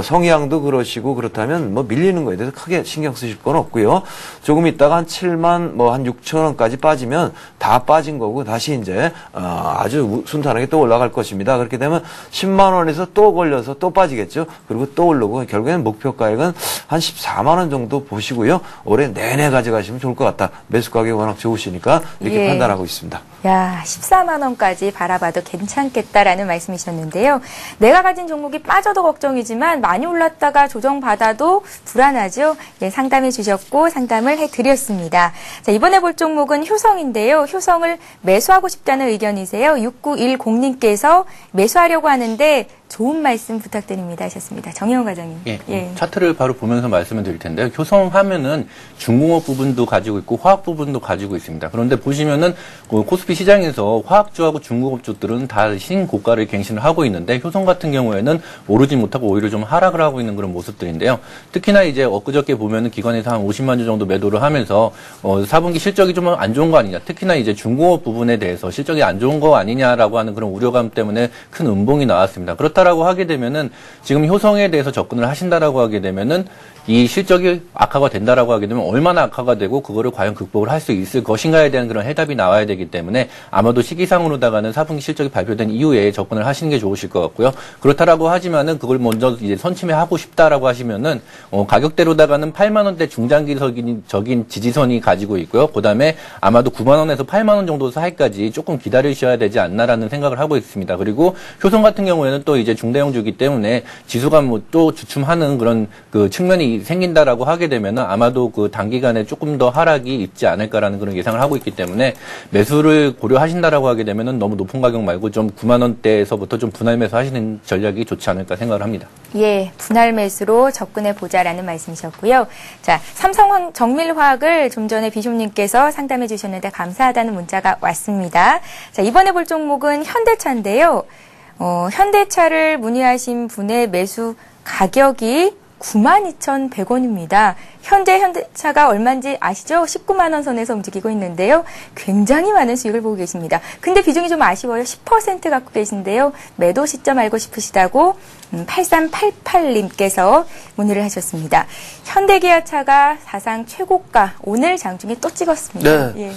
성향도 그러시고 그렇다면 뭐 밀리는 거에 대해서 크게 신경 쓰실 건 없고요. 조금 있다가 한 7만 뭐 한 6,000원까지 빠지면 다 빠진 거고 다시 이제 아주 순탄하게 또 올라갈 것입니다. 그렇게 되면 10만 원에서 또 걸려서 또 빠지겠죠. 그리고 또 오르고 결국에는 목표 가액은 한 14만 원 정도 보시고요. 올해 내내 가져가시면 좋을 것 같다. 매수 가격이 워낙 좋으시니까 이렇게 판단하고 있습니다. 야, 14만 원까지 바라봐도 괜찮겠다라는 말씀이셨는데요. 내가 가진 종목이 빠져도 걱정이지만 많이 올랐다가 조정받아도 불안하죠. 예, 상담해 주셨고 상담을 해드렸습니다. 자, 이번에 볼 종목은 효성인데요. 효성을 매수하고 싶다는 의견이세요. 6910님께서 매수하려고 하는데 좋은 말씀 부탁드립니다 하셨습니다. 정혜원 과장님. 예. 차트를 바로 보면서 말씀을 드릴 텐데요. 효성하면은 중공업 부분도 가지고 있고 화학 부분도 가지고 있습니다. 그런데 보시면은 코스피 시장에서 화학주하고 중공업주들은 다 신고가를 갱신을 하고 있는데 효성 같은 경우에는 오르지 못하고 오히려 좀 하락을 하고 있는 그런 모습들인데요. 특히나 이제 엊그저께 보면은 기관에서 한 50만 주 정도 매도를 하면서 4분기 실적이 좀 안 좋은 거 아니냐. 특히나 이제 중공업 부분에 대해서 실적이 안 좋은 거 아니냐라고 하는 그런 우려감 때문에 큰 음봉이 나왔습니다. 그렇다라고 하게 되면은 지금 효성에 대해서 접근을 하신다라고 하게 되면은 이 실적이 악화가 된다라고 하게 되면 얼마나 악화가 되고 그거를 과연 극복을 할 수 있을 것인가에 대한 그런 해답이 나와야 되기 때문에 아마도 시기상으로다가는 4분기 실적이 발표된 이후에 접근을 하시는 게 좋으실 것 같고요. 그렇다라고 하지만은 그걸 먼저 이제 선침해하고 싶다라고 하시면은 가격대로다가는 8만 원대 중장기적인 지지선이 가지고 있고요. 그다음에 아마도 9만 원에서 8만 원 정도 사이까지 조금 기다리셔야 되지 않나라는 생각을 하고 있습니다. 그리고 효성 같은 경우에는 또 이제 중대형주기 때문에 지수가 뭐 또 주춤하는 그런 그 측면이 생긴다라고 하게 되면은 아마도 그 단기간에 조금 더 하락이 있지 않을까라는 그런 예상을 하고 있기 때문에 매수를 고려하신다라고 하게 되면은 너무 높은 가격 말고 좀 9만 원대에서부터 좀 분할 매수하시는 전략이 좋지 않을까 생각을 합니다. 예, 분할 매수로 접근해 보자라는 말씀이셨고요. 자, 삼성 정밀화학을 좀 전에 비숍님께서 상담해 주셨는데 감사하다는 문자가 왔습니다. 자, 이번에 볼 종목은 현대차인데요. 현대차를 문의하신 분의 매수 가격이 92,100원입니다. 현대차가 얼마인지 아시죠? 19만 원 선에서 움직이고 있는데요. 굉장히 많은 수익을 보고 계십니다. 근데 비중이 좀 아쉬워요. 10% 갖고 계신데요. 매도 시점 알고 싶으시다고 8388님께서 문의를 하셨습니다. 현대기아차가 사상 최고가 오늘 장중에 또 찍었습니다. 네. 예.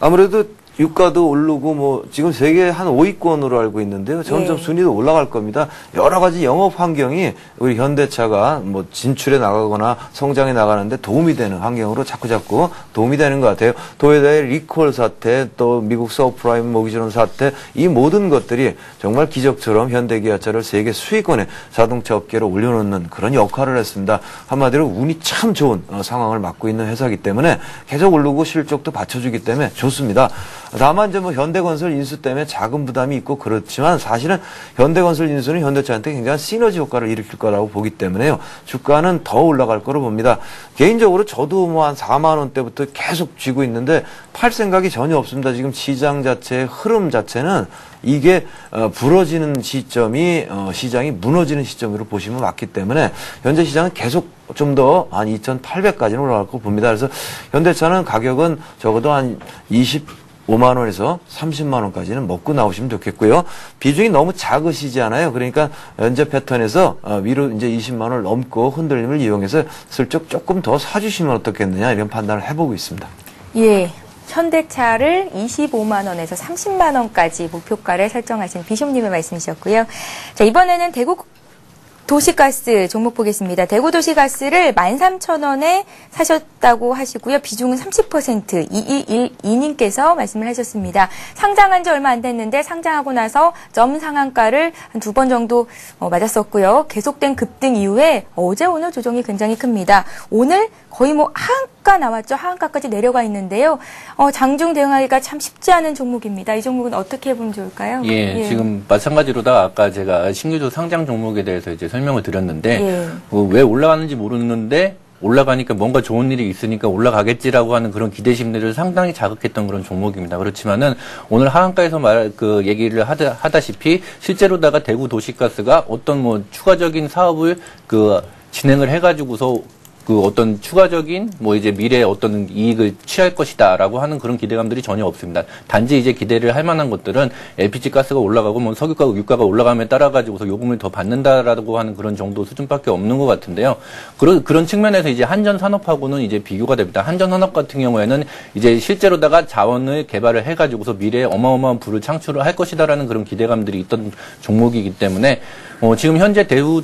아무래도 유가도 오르고 뭐 지금 세계 한 5위권으로 알고 있는데요. 점점 순위도 올라갈 겁니다. 여러 가지 영업 환경이 우리 현대차가 뭐 진출해 나가거나 성장해 나가는데 도움이 되는 환경으로 자꾸 도움이 되는 것 같아요. 도요타의 리콜 사태, 또 미국 서브프라임 모기지론 사태, 이 모든 것들이 정말 기적처럼 현대기아차를 세계 수익권에 자동차 업계로 올려놓는 그런 역할을 했습니다. 한마디로 운이 참 좋은 상황을 맞고 있는 회사이기 때문에 계속 오르고 실적도 받쳐주기 때문에 좋습니다. 다만 이제 뭐 현대건설 인수 때문에 자금 부담이 있고 그렇지만 사실은 현대건설 인수는 현대차한테 굉장한 시너지 효과를 일으킬 거라고 보기 때문에요. 주가는 더 올라갈 거로 봅니다. 개인적으로 저도 뭐 한 4만 원대부터 계속 쥐고 있는데 팔 생각이 전혀 없습니다. 지금 시장 자체의 흐름 자체는 이게 부러지는 시점이 시장이 무너지는 시점으로 보시면 맞기 때문에 현재 시장은 계속 좀 더 한 2,800까지는 올라갈 거 봅니다. 그래서 현대차는 가격은 적어도 한 25만 원에서 30만 원까지는 먹고 나오시면 좋겠고요. 비중이 너무 작으시잖아요. 그러니까 현재 패턴에서 위로 이제 20만 원을 넘고 흔들림을 이용해서 슬쩍 조금 더 사주시면 어떻겠느냐 이런 판단을 해보고 있습니다. 예. 현대차를 25만 원에서 30만 원까지 목표가를 설정하신 비숍님의 말씀이셨고요. 자, 이번에는 도시가스 종목 보겠습니다. 대구도시가스를 13,000원에 사셨다고 하시고요. 비중은 30%, 2212님께서 말씀을 하셨습니다. 상장한 지 얼마 안 됐는데 상장하고 나서 점 상한가를 한 2번 정도 맞았었고요. 계속된 급등 이후에 어제 오늘 조정이 굉장히 큽니다. 오늘 거의 뭐 하한가 나왔죠. 하한가까지 내려가 있는데요. 장중 대응하기가 참 쉽지 않은 종목입니다. 이 종목은 어떻게 보면 좋을까요? 예, 지금 마찬가지로다 아까 제가 신규주 상장 종목에 대해서 이제 설명을 드렸는데 왜 올라가는지 모르는데 올라가니까 뭔가 좋은 일이 있으니까 올라가겠지라고 하는 그런 기대 심리를 상당히 자극했던 그런 종목입니다. 그렇지만은 오늘 하한가에서 얘기를 하다시피 실제로다가 대구 도시가스가 어떤 뭐 추가적인 사업을 진행을 해가지고서 어떤 추가적인 이제 미래에 어떤 이익을 취할 것이다라고 하는 그런 기대감들이 전혀 없습니다. 단지 이제 기대를 할 만한 것들은 LPG 가스가 올라가고 뭐 석유가가 유가가 올라감에 따라 가지고서 요금을 더 받는다라고 하는 그런 정도 수준밖에 없는 것 같은데요. 그런 측면에서 이제 한전 산업하고는 이제 비교가 됩니다. 한전 산업 같은 경우에는 이제 실제로다가 자원을 개발을 해가지고서 미래에 어마어마한 부를 창출을 할 것이다라는 그런 기대감들이 있던 종목이기 때문에 지금 현재 대구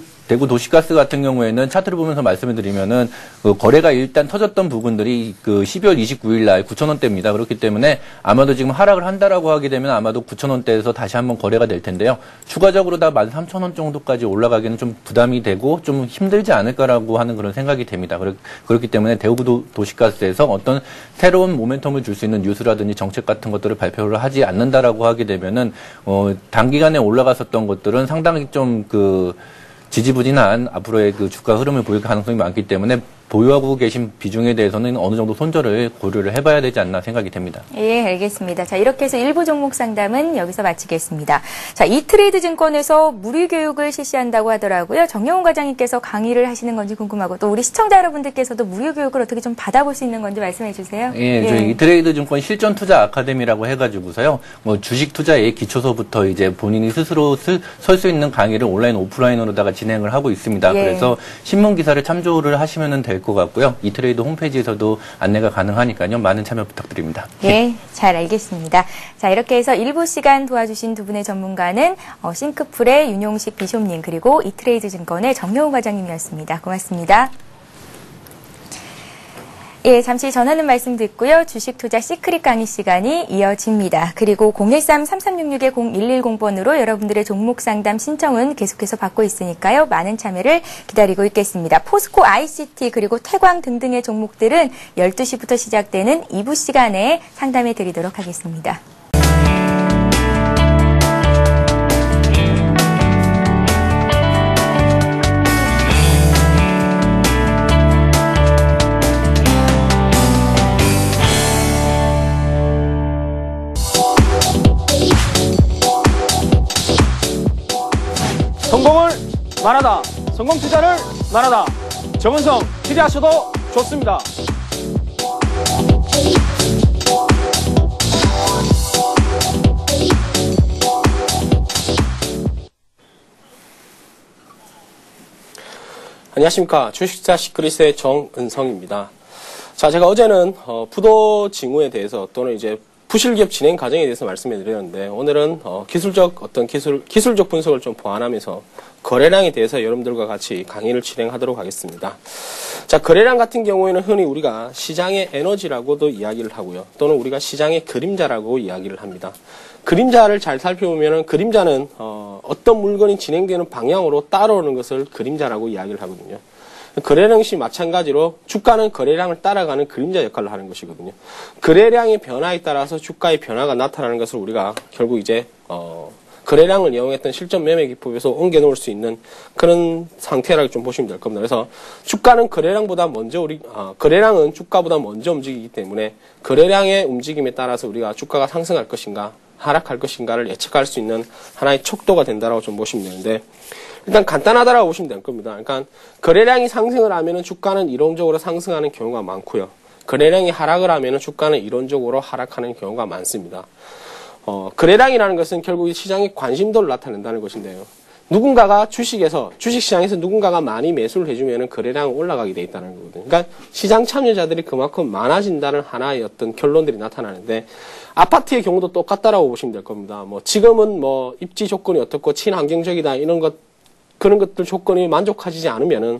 도시가스 같은 경우에는 차트를 보면서 말씀을 드리면은 거래가 일단 터졌던 부분들이 12월 29일 날 9,000원대입니다. 그렇기 때문에 아마도 지금 하락을 한다라고 하게 되면 아마도 9,000원대에서 다시 한번 거래가 될 텐데요. 추가적으로 다 13,000원 정도까지 올라가기는 좀 부담이 되고 좀 힘들지 않을까라고 하는 그런 생각이 됩니다. 그렇기 때문에 대구 도시가스에서 어떤 새로운 모멘텀을 줄 수 있는 뉴스라든지 정책 같은 것들을 발표를 하지 않는다라고 하게 되면은 단기간에 올라갔었던 것들은 상당히 좀 지지부진한 앞으로의 주가 흐름을 보일 가능성이 많기 때문에 보유하고 계신 비중에 대해서는 어느 정도 손절을 고려를 해봐야 되지 않나 생각이 됩니다. 예, 알겠습니다. 자, 이렇게 해서 일부 종목 상담은 여기서 마치겠습니다. 자, 이트레이드 증권에서 무료 교육을 실시한다고 하더라고요. 정영훈 과장님께서 강의를 하시는 건지 궁금하고 또 우리 시청자 여러분들께서도 무료 교육을 어떻게 좀 받아볼 수 있는 건지 말씀해 주세요. 예, 저희 이트레이드 증권 실전 투자 아카데미라고 해가지고서요. 주식 투자의 기초서부터 이제 본인이 스스로 설 수 있는 강의를 온라인 오프라인으로다가 진행을 하고 있습니다. 그래서 신문 기사를 참조를 하시면 될 것 같고요. 이트레이드 홈페이지에서도 안내가 가능하니까요. 많은 참여 부탁드립니다. 예, 잘 알겠습니다. 자, 이렇게 해서 일부 시간 도와주신 두 분의 전문가는 싱크풀의 윤용식 비숍님 그리고 이트레이드 증권의 정영훈 과장님이었습니다. 고맙습니다. 예, 잠시 전하는 말씀 듣고요. 주식 투자 시크릿 강의 시간이 이어집니다. 그리고 013-3366-0110번으로 여러분들의 종목 상담 신청은 계속해서 받고 있으니까요. 많은 참여를 기다리고 있겠습니다. 포스코 ICT 그리고 태광 등등의 종목들은 12시부터 시작되는 2부 시간에 상담해 드리도록 하겠습니다. 성공을 말하다. 성공 투자를 말하다. 정은성 기대하셔도 좋습니다. 안녕하십니까. 주식투자 시크릿의 정은성입니다. 자, 제가 어제는 부도 징후에 대해서 또는 이제 부실기업 진행 과정에 대해서 말씀해 드렸는데 오늘은 기술적 분석을 좀 보완하면서 거래량에 대해서 여러분들과 같이 강의를 진행하도록 하겠습니다. 자, 거래량 같은 경우에는 흔히 우리가 시장의 에너지라고도 이야기를 하고요. 또는 우리가 시장의 그림자라고 이야기를 합니다. 그림자를 잘 살펴보면은 그림자는 어떤 물건이 진행되는 방향으로 따라오는 것을 그림자라고 이야기를 하거든요. 거래량 역시 마찬가지로 주가는 거래량을 따라가는 그림자 역할을 하는 것이거든요. 거래량의 변화에 따라서 주가의 변화가 나타나는 것을 우리가 결국 이제 거래량을 이용했던 실전 매매 기법에서 옮겨놓을 수 있는 그런 상태라고 좀 보시면 될 겁니다. 그래서 주가는 거래량보다 먼저 거래량은 주가보다 먼저 움직이기 때문에 거래량의 움직임에 따라서 우리가 주가가 상승할 것인가 하락할 것인가를 예측할 수 있는 하나의 척도가 된다라고 좀 보시면 되는데 일단 간단하다라고 보시면 될 겁니다. 그러니까 거래량이 상승을 하면은 주가는 이론적으로 상승하는 경우가 많고요. 거래량이 하락을 하면은 주가는 이론적으로 하락하는 경우가 많습니다. 거래량이라는 것은 결국 시장의 관심도를 나타낸다는 것인데요. 누군가가 주식시장에서 누군가가 많이 매수를 해주면은 거래량은 올라가게 돼 있다는 거거든요. 그러니까 시장 참여자들이 그만큼 많아진다는 하나의 어떤 결론들이 나타나는데 아파트의 경우도 똑같다라고 보시면 될 겁니다. 지금은 입지 조건이 어떻고 친환경적이다 이런 것 그런 것들 조건이 만족하지 않으면은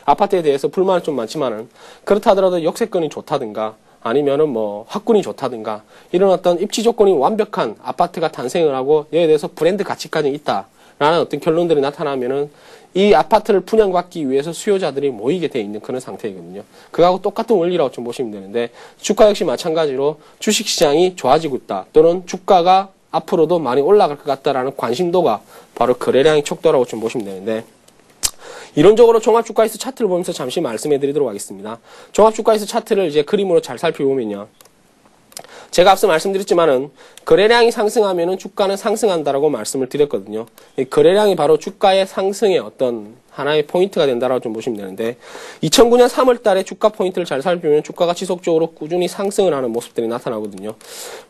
아파트에 대해서 불만은 좀 많지만은 그렇다 하더라도 역세권이 좋다든가 아니면은 뭐 학군이 좋다든가 이런 어떤 입지 조건이 완벽한 아파트가 탄생을 하고 여기에 대해서 브랜드 가치까지 있다라는 어떤 결론들이 나타나면은 이 아파트를 분양받기 위해서 수요자들이 모이게 돼 있는 그런 상태이거든요. 그거하고 똑같은 원리라고 좀 보시면 되는데 주가 역시 마찬가지로 주식시장이 좋아지고 있다 또는 주가가 앞으로도 많이 올라갈 것 같다라는 관심도가 바로 거래량의 척도라고 좀 보시면 되는데 이론적으로 종합주가지수 차트를 보면서 잠시 말씀해 드리도록 하겠습니다. 종합주가지수 차트를 이제 그림으로 잘 살펴보면요. 제가 앞서 말씀드렸지만은 거래량이 상승하면은 주가는 상승한다라고 말씀을 드렸거든요. 이 거래량이 바로 주가의 상승의 어떤 하나의 포인트가 된다라고 좀 보시면 되는데 2009년 3월 달에 주가 포인트를 잘 살펴보면 주가가 지속적으로 꾸준히 상승을 하는 모습들이 나타나거든요.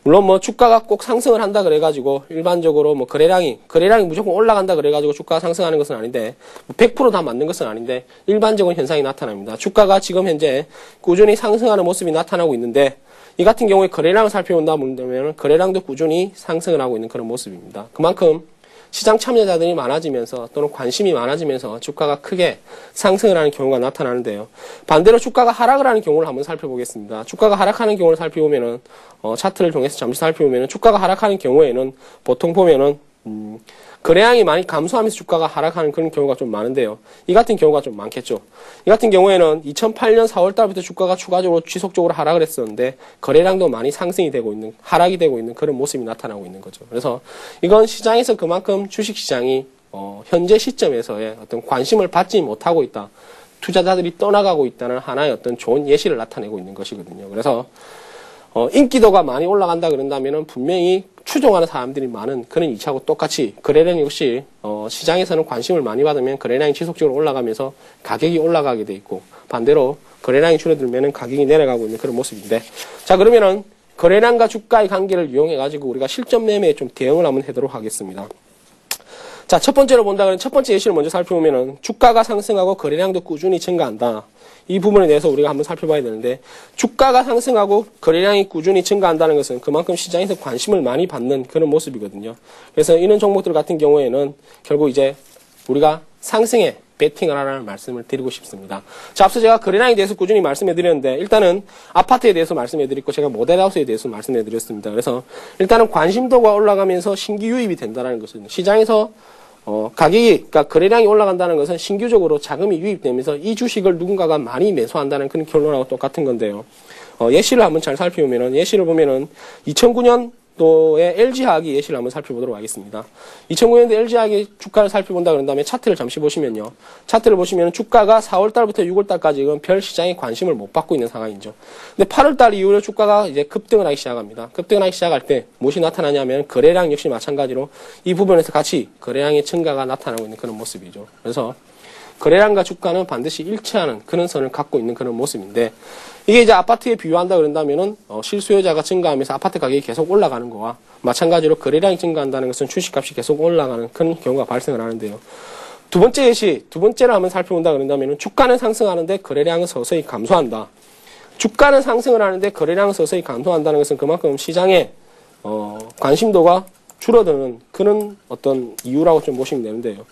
물론 뭐 주가가 꼭 상승을 한다 그래가지고 일반적으로 뭐 거래량이 무조건 올라간다 그래가지고 주가가 상승하는 것은 아닌데 100% 다 맞는 것은 아닌데 일반적인 현상이 나타납니다. 주가가 지금 현재 꾸준히 상승하는 모습이 나타나고 있는데 이 같은 경우에 거래량을 살펴본다면 거래량도 꾸준히 상승을 하고 있는 그런 모습입니다. 그만큼 시장 참여자들이 많아지면서 또는 관심이 많아지면서 주가가 크게 상승을 하는 경우가 나타나는데요. 반대로 주가가 하락을 하는 경우를 한번 살펴보겠습니다. 주가가 하락하는 경우를 살펴보면은 차트를 통해서 잠시 살펴보면은 주가가 하락하는 경우에는 보통 보면은 거래량이 많이 감소하면서 주가가 하락하는 그런 경우가 좀 많은데요. 이 같은 경우가 좀 많겠죠. 이 같은 경우에는 2008년 4월 달부터 주가가 추가적으로 지속적으로 하락을 했었는데 거래량도 많이 상승이 되고 있는, 하락이 되고 있는 그런 모습이 나타나고 있는 거죠. 그래서 이건 시장에서 그만큼 주식시장이 현재 시점에서의 어떤 관심을 받지 못하고 있다. 투자자들이 떠나가고 있다는 하나의 어떤 좋은 예시를 나타내고 있는 것이거든요. 그래서 인기도가 많이 올라간다 그런다면은 분명히 추종하는 사람들이 많은 그런 이치하고 똑같이 거래량 역시 시장에서는 관심을 많이 받으면 거래량이 지속적으로 올라가면서 가격이 올라가게 돼 있고 반대로 거래량이 줄어들면은 가격이 내려가고 있는 그런 모습인데 자 그러면은 거래량과 주가의 관계를 이용해 가지고 우리가 실전 매매에 좀 대응을 한번 해도록 하겠습니다. 자, 첫 번째로 본다면 첫 번째 예시를 먼저 살펴보면은 주가가 상승하고 거래량도 꾸준히 증가한다. 이 부분에 대해서 우리가 한번 살펴봐야 되는데 주가가 상승하고 거래량이 꾸준히 증가한다는 것은 그만큼 시장에서 관심을 많이 받는 그런 모습이거든요. 그래서 이런 종목들 같은 경우에는 결국 이제 우리가 상승에 베팅을 하라는 말씀을 드리고 싶습니다. 자, 앞서 제가 거래량에 대해서 꾸준히 말씀해 드렸는데 일단은 아파트에 대해서 말씀해 드렸고 제가 모델하우스에 대해서 말씀해 드렸습니다. 그래서 일단은 관심도가 올라가면서 신규 유입이 된다는 것은 시장에서 가격이, 그러니까 거래량이 올라간다는 것은 신규적으로 자금이 유입되면서 이 주식을 누군가가 많이 매수한다는 그런 결론하고 똑같은 건데요. 예시를 한번 잘 살펴보면은, 예시를 보면은 2009년도에 LG화학의 예시를 한번 살펴보도록 하겠습니다. 2009년도 LG화학의 주가를 살펴본다 그런 다음에 차트를 잠시 보시면요. 차트를 보시면 주가가 4월달부터 6월달까지 별 시장에 관심을 못 받고 있는 상황이죠. 근데 8월달 이후로 주가가 이제 급등을 하기 시작합니다. 급등을 하기 시작할 때 무엇이 나타나냐면 거래량 역시 마찬가지로 이 부분에서 같이 거래량의 증가가 나타나고 있는 그런 모습이죠. 그래서 거래량과 주가는 반드시 일치하는 그런 선을 갖고 있는 그런 모습인데 이게 이제 아파트에 비유한다 그런다면은 실수요자가 증가하면서 아파트 가격이 계속 올라가는 거와 마찬가지로 거래량이 증가한다는 것은 주식값이 계속 올라가는 그런 경우가 발생을 하는데요. 두 번째 예시, 두 번째를 한번 살펴본다 그런다면은 주가는 상승하는데 거래량은 서서히 감소한다. 주가는 상승을 하는데 거래량은 서서히 감소한다는 것은 그만큼 시장의 관심도가 줄어드는 그런 어떤 이유라고 좀 보시면 되는데요.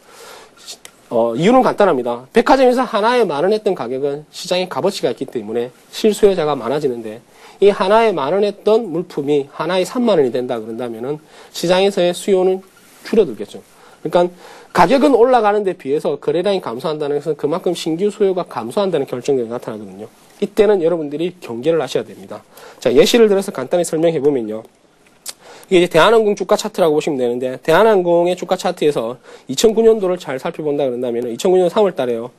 이유는 간단합니다. 백화점에서 하나에 만원했던 가격은 시장에 값어치가 있기 때문에 실수요자가 많아지는데 이 하나에 만원했던 물품이 하나에 3만원이 된다 그런다면은 시장에서의 수요는 줄어들겠죠. 그러니까 가격은 올라가는 데 비해서 거래량이 감소한다는 것은 그만큼 신규 수요가 감소한다는 결정들이 나타나거든요. 이때는 여러분들이 경계를 하셔야 됩니다. 자, 예시를 들어서 간단히 설명해 보면요. 이게 이제 대한항공 주가 차트라고 보시면 되는데 대한항공의 주가 차트에서 2009년도를 잘 살펴본다 그런다면 2009년 3월 달에요.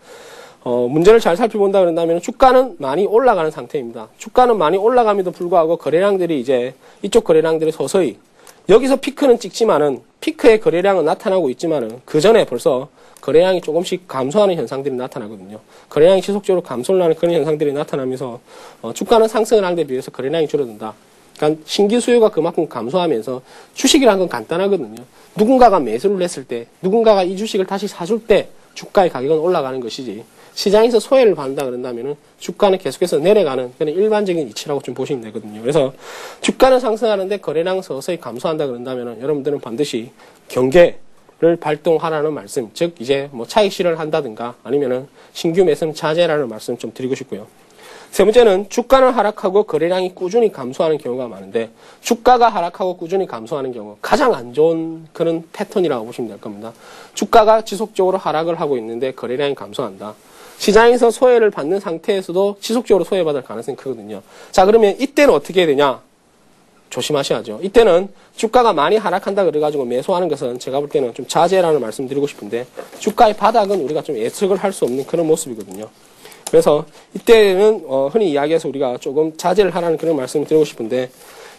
문제를 잘 살펴본다 그런다면 주가는 많이 올라가는 상태입니다. 주가는 많이 올라감에도 불구하고 거래량들이 이제 이쪽 거래량들이 서서히 여기서 피크는 찍지만은 피크의 거래량은 나타나고 있지만은 그 전에 벌써 거래량이 조금씩 감소하는 현상들이 나타나거든요. 거래량이 지속적으로 감소를 하는 그런 현상들이 나타나면서 주가는 상승을 하는 데 비해서 거래량이 줄어든다. 그러니까 신규 수요가 그만큼 감소하면서 주식이라는 건 간단하거든요. 누군가가 매수를 했을 때, 누군가가 이 주식을 다시 사줄 때 주가의 가격은 올라가는 것이지 시장에서 소외를 받는다 그런다면은 주가는 계속해서 내려가는 그런 일반적인 이치라고 좀 보시면 되거든요. 그래서 주가는 상승하는데 거래량은 서서히 감소한다 그런다면은 여러분들은 반드시 경계, 를 발동하라는 말씀, 즉 이제 뭐 차익 실현을 한다든가 아니면은 신규 매수는 자제라는 말씀 좀 드리고 싶고요. 세 번째는 주가는 하락하고 거래량이 꾸준히 감소하는 경우가 많은데, 주가가 하락하고 꾸준히 감소하는 경우 가장 안 좋은 그런 패턴이라고 보시면 될 겁니다. 주가가 지속적으로 하락을 하고 있는데 거래량이 감소한다. 시장에서 소외를 받는 상태에서도 지속적으로 소외받을 가능성이 크거든요. 자, 그러면 이때는 어떻게 해야 되냐? 조심하셔야죠. 이때는 주가가 많이 하락한다 그래가지고 매수하는 것은 제가 볼 때는 좀 자제라는 말씀 드리고 싶은데, 주가의 바닥은 우리가 좀 예측을 할 수 없는 그런 모습이거든요. 그래서 이때는 흔히 이야기해서 우리가 조금 자제를 하라는 그런 말씀을 드리고 싶은데,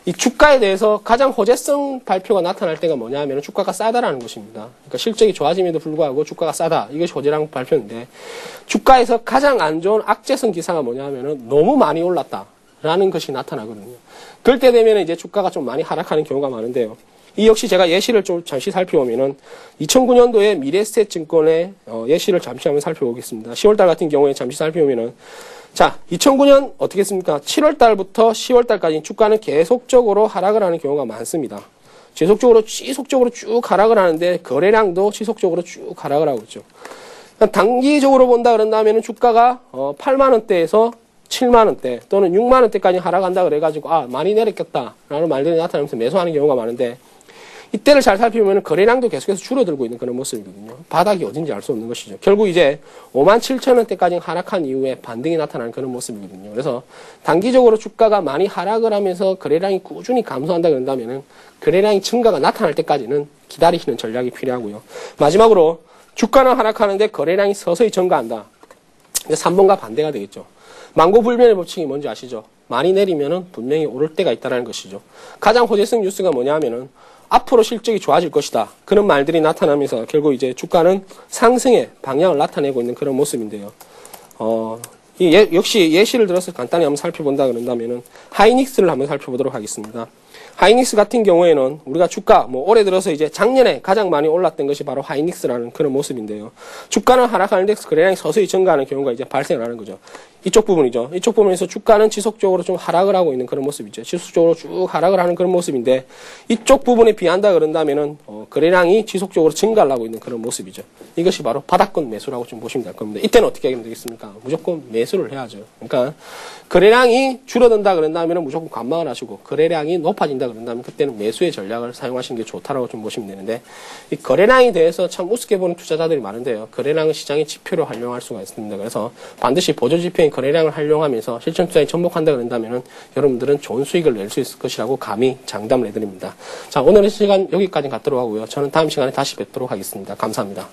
이 주가에 대해서 가장 호재성 발표가 나타날 때가 뭐냐 하면 주가가 싸다라는 것입니다. 그러니까 실적이 좋아짐에도 불구하고 주가가 싸다. 이것이 호재량 발표인데, 주가에서 가장 안 좋은 악재성 기사가 뭐냐 하면은 너무 많이 올랐다라는 것이 나타나거든요. 그럴 때 되면 이제 주가가 좀 많이 하락하는 경우가 많은데요. 이 역시 제가 예시를 좀 잠시 살펴보면은 2009년도에 미래에셋증권의 예시를 잠시 한번 살펴보겠습니다. 10월달 같은 경우에 잠시 살펴보면은, 자, 2009년 어떻게 했습니까? 7월달부터 10월달까지 주가는 계속적으로 하락을 하는 경우가 많습니다. 지속적으로 쭉 하락을 하는데 거래량도 지속적으로 쭉 하락을 하고 있죠. 단기적으로 본다 그런다면은 주가가 8만 원대에서 7만 원대 또는 6만 원대까지 하락한다 그래가지고 많이 내렸겠다라는 말들이 나타나면서 매수하는 경우가 많은데, 이때를 잘 살펴보면 거래량도 계속해서 줄어들고 있는 그런 모습이거든요. 바닥이 어딘지 알 수 없는 것이죠. 결국 이제 5만 7천 원대까지 하락한 이후에 반등이 나타나는 그런 모습이거든요. 그래서 단기적으로 주가가 많이 하락을 하면서 거래량이 꾸준히 감소한다 그런다면은 거래량이 증가가 나타날 때까지는 기다리시는 전략이 필요하고요. 마지막으로 주가는 하락하는데 거래량이 서서히 증가한다. 이제 3번과 반대가 되겠죠. 망고불변의 법칙이 뭔지 아시죠? 많이 내리면은 분명히 오를 때가 있다는 것이죠. 가장 호재성 뉴스가 뭐냐 하면은 앞으로 실적이 좋아질 것이다. 그런 말들이 나타나면서 결국 이제 주가는 상승의 방향을 나타내고 있는 그런 모습인데요. 역시 예시를 들어서 간단히 한번 살펴본다 그런다면은 하이닉스를 한번 살펴보도록 하겠습니다. 하이닉스 같은 경우에는 우리가 주가 올해 들어서 이제 작년에 가장 많이 올랐던 것이 바로 하이닉스라는 그런 모습인데요. 주가는 하락하는데 거래량이 서서히 증가하는 경우가 이제 발생을 하는 거죠. 이쪽 부분이죠. 이쪽 부분에서 주가는 지속적으로 좀 하락을 하고 있는 그런 모습이죠. 지속적으로 쭉 하락을 하는 그런 모습인데, 이쪽 부분에 비한다 그런다면은 거래량이 지속적으로 증가를 하고 있는 그런 모습이죠. 이것이 바로 바닥권 매수라고 좀 보시면 될 겁니다. 이때는 어떻게 하면 되겠습니까? 무조건 매수를 해야죠. 그러니까 거래량이 줄어든다 그런다면은 무조건 관망을 하시고, 거래량이 높아진다 그런다면 그때는 매수의 전략을 사용하시는 게 좋다라고 좀 보시면 되는데, 이 거래량에 대해서 참 우습게 보는 투자자들이 많은데요. 거래량은 시장의 지표로 활용할 수가 있습니다. 그래서 반드시 보조지표인 거래량을 활용하면서 실전 투자에 접목한다 그런다면은 여러분들은 좋은 수익을 낼 수 있을 것이라고 감히 장담을 해드립니다. 자, 오늘의 시간 여기까지 갖도록 하고요. 저는 다음 시간에 다시 뵙도록 하겠습니다. 감사합니다.